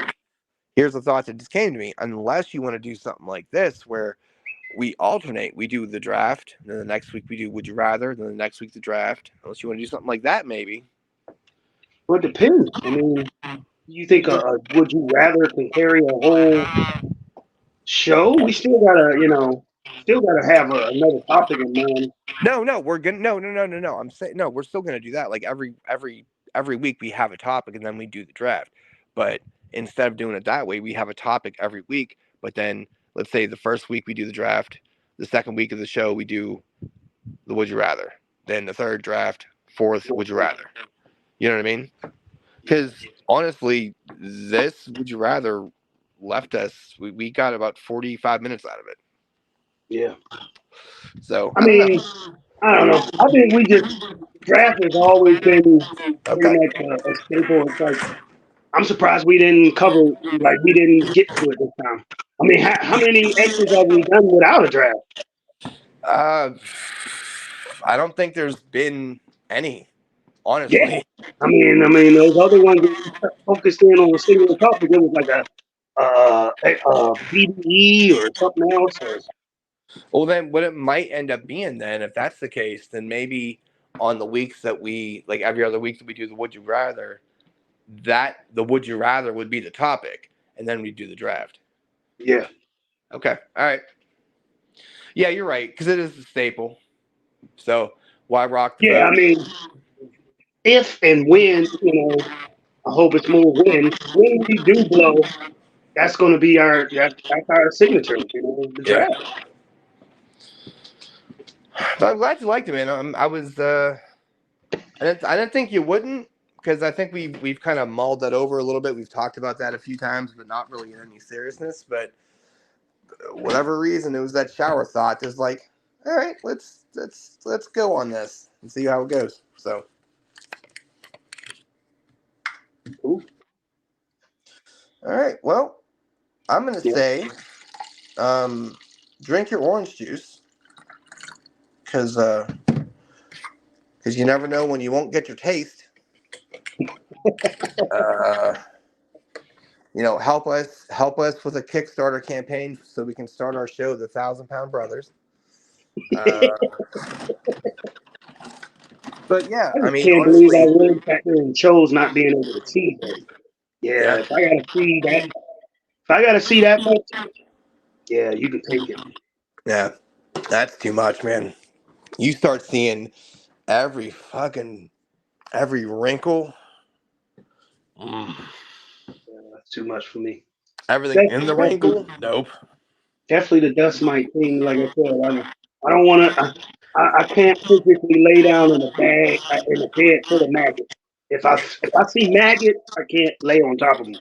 here's the thought that just came to me. Unless you want to do something like this, where we alternate, we do the draft, and then the next week we do would you rather, then the next week the draft. Unless you want to do something like that, maybe. Well, it depends. I mean, you think would you rather can carry a whole show? We still gotta have another topic in mind. No, we're gonna no. I'm saying no, we're still gonna do that. Like every week we have a topic and then we do the draft. But instead of doing it that way, we have a topic every week. But then let's say the first week we do the draft, the second week of the show we do the would you rather. Then the third draft, fourth would you rather. You know what I mean? Because honestly, this would you rather left us. We got about 45 minutes out of it. Yeah. So I I don't know. mean, I don't know. I think draft has always been pretty Okay. much a staple. It's like I'm surprised we didn't we didn't get to it this time. I mean, how many X's have we done without a draft? Uh, I don't think there's been any, Yeah. honestly. I mean, those other ones focused in on a single topic. It was like a BDE or something else. Or Well, then what it might end up being then, if that's the case, then maybe on the weeks that we like every other week that we do the would you rather, that the would you rather would be the topic, and then we do the draft. yeah, Okay. All right. Yeah, you're right because it is a staple. So why rock the yeah. boat? I mean, if and when I hope it's more when we do blow, that's going to be that's our signature. The Yeah. draft. But I'm glad you liked it, man. I was. I didn't think you wouldn't because I think we've kind of mulled that over a little bit. We've talked about that a few times, but not really in any seriousness. But whatever reason, it was that shower thought. Just like, all right, let's go on this and see how it goes. So, Ooh. all right. Well, I'm gonna Yeah. say, drink your orange juice because you never know when you won't get your taste. Help us with a Kickstarter campaign so we can start our show, the 1,000-Pound Brothers. But yeah, I I just mean, can't believe I honestly, really sat there and chose not being able to see that. Yeah, yeah, if I gotta see that much, yeah, you can take it. yeah, that's too much, man. You start seeing every wrinkle, Yeah, that's too much for me. everything in the Definitely, wrinkle. Nope. definitely the dust mite thing. Like I said, I don't want to. I can't physically lay down in a bag in a bed full of maggots. If I see maggots, I can't lay on top of them.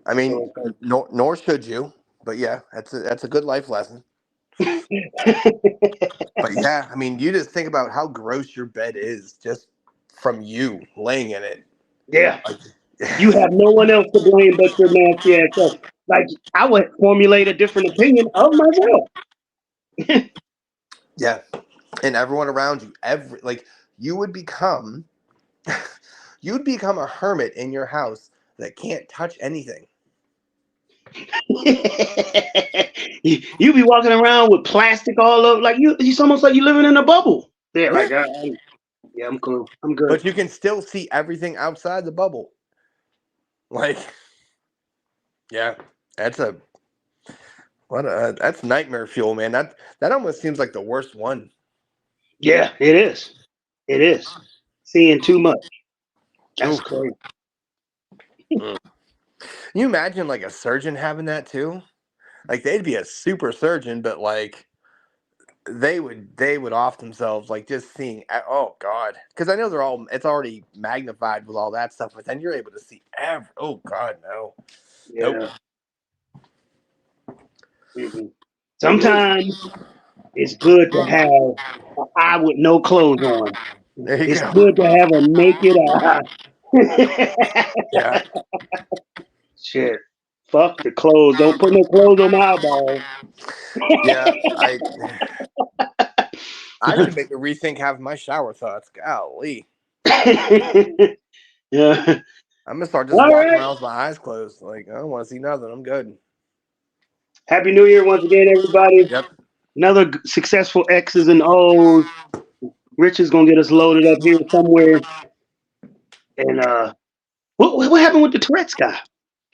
I mean, So it's nor should you. But yeah, that's a good life lesson. like, But yeah, I mean, you just think about how gross your bed is just from you laying in it. yeah, Like, you have no one else to blame but your nasty ass self. Like I would formulate a different opinion of myself. yeah, and everyone around you, you would become, you'd become a hermit in your house that can't touch anything. You be walking around with plastic all over, like it's almost like you're living in a bubble. Yeah, like yeah, I'm cool. I'm good. But you can still see everything outside the bubble. Like, yeah, that's that's nightmare fuel, man. That almost seems like the worst one. Yeah, it is. It is. Seeing too much. That's Oof. crazy. Can you imagine like a surgeon having that too? Like they'd be a super surgeon, but like they would off themselves like just seeing. Oh God, because I know it's already magnified with all that stuff, but then you're able to see every. Oh God, no, nope. Yeah. Mhm. Sometimes it's good to have an eye with no clothes on. There you It's go. good to have a naked eye. Yeah, Shit. Fuck the clothes. Don't put no clothes on my eyeball. yeah. I should make a rethink having my shower thoughts. Golly, Yeah. I'm gonna start just All walking right. around with my eyes closed. Like I don't want to see nothing. I'm good. Happy New Year once again, everybody. Yep. Another successful X's and O's. Rich is gonna get us loaded up here somewhere. And what happened with the Tourette's guy?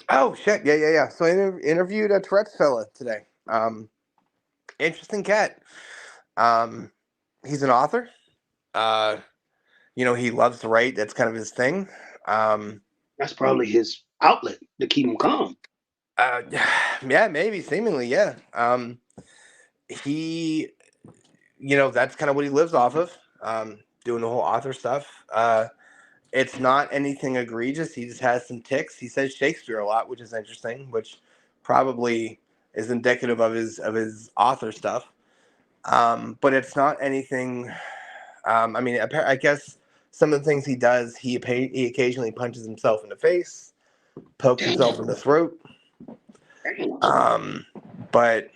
Oh shit. Yeah. So I interviewed a Tourette's fella today. Interesting cat. He's an author. Uh, he loves to write. That's kind of his thing. Um, That's probably his outlet to keep him calm. uh, yeah, maybe seemingly, yeah. He, that's kind of what he lives off of. Doing the whole author stuff. It's not anything egregious. He just has some ticks. He says Shakespeare a lot, which is interesting, which probably is indicative of his author stuff. But it's not anything. I guess some of the things he does, he occasionally punches himself in the face, pokes himself in the throat. But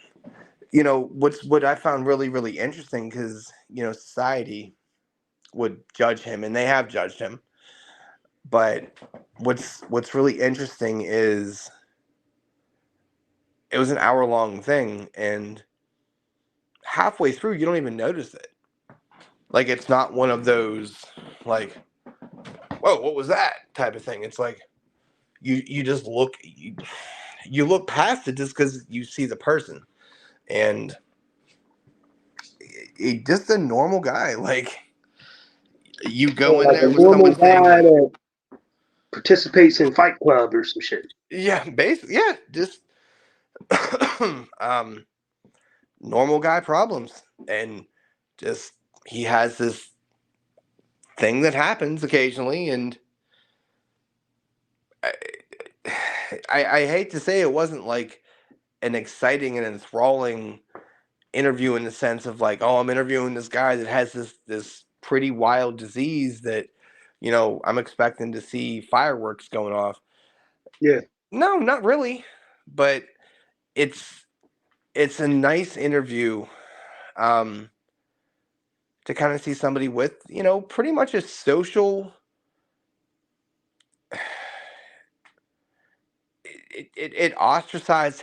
what I found really really interesting, because society would judge him, and they have judged him. But what's really interesting is it was an hour-long thing, and halfway through you don't even notice it. Like it's not one of those like, whoa, what was that type of thing. It's like you just look you look past it just because you see the person, and just a normal guy. Like you go in Like a there with normal someone saying guy like, that participates in Fight Club or some shit. yeah, basically, yeah, just normal guy problems, and just he has this thing that happens occasionally, and I, I hate to say it wasn't like an exciting and enthralling interview in the sense of like, oh, I'm interviewing this guy that has this pretty wild disease that I'm expecting to see fireworks going off. Yeah. No, not really, but it's a nice interview, um, to kind of see somebody with pretty much a social. It ostracizes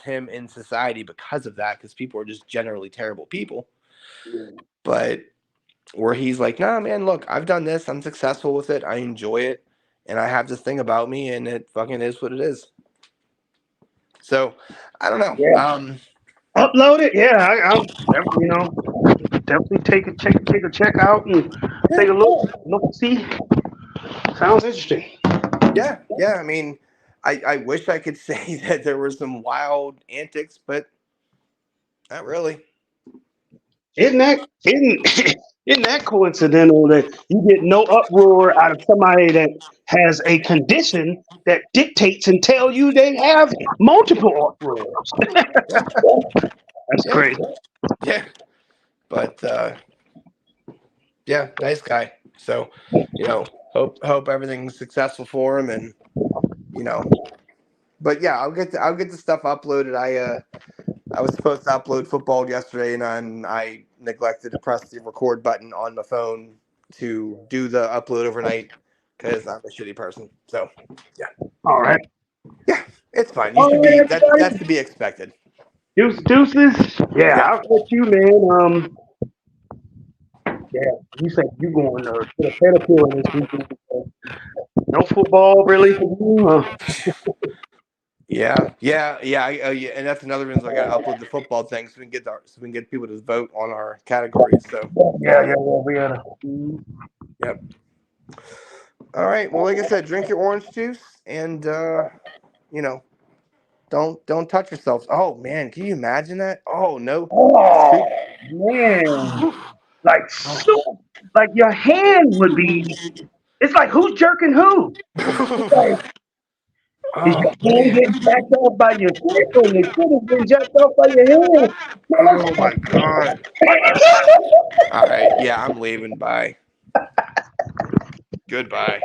him in society because of that, because people are just generally terrible people. Yeah. But where he's like, nah, man, look, I've done this. I'm successful with it. I enjoy it. And I have this thing about me, and it fucking is what it is. So, I don't know. Yeah. Upload it. Yeah, I'll definitely take a check out and take a look, see. Sounds interesting. Yeah. I mean, I wish I could say that there were some wild antics, but not really. Isn't that isn't isn't that coincidental that you get no uproar out of somebody that has a condition that dictates and tell you they have multiple uproars? Yeah. That's Yeah. crazy. Yeah. But, yeah, nice guy. So, hope everything's successful for him, and but yeah, I'll get the stuff uploaded. I was supposed to upload football yesterday, and I neglected to press the record button on my phone to do the upload overnight because I'm a shitty person. So yeah, All right. it's fine. You All should right, be everybody. that's to be expected. Deuces. Yeah, Yeah. I'll catch you, man. Yeah, you said you going to get a pedicure this weekend. No football really for you, huh? Yeah, yeah, and that's another reason I got to upload the football thing so we can get people to vote on our categories. So Yeah. We had yep. All right. Well, like I said, drink your orange juice and you know, don't touch yourselves. Oh man, can you imagine that? Oh no. Oh man, like so, like your hand would be. It's like who's jerking who? It's like is your Oh hand man. getting jacked off by your foot, or your foot is getting jacked off by your hand? Oh my god. Man, All right. Yeah, I'm leaving. Bye. Goodbye.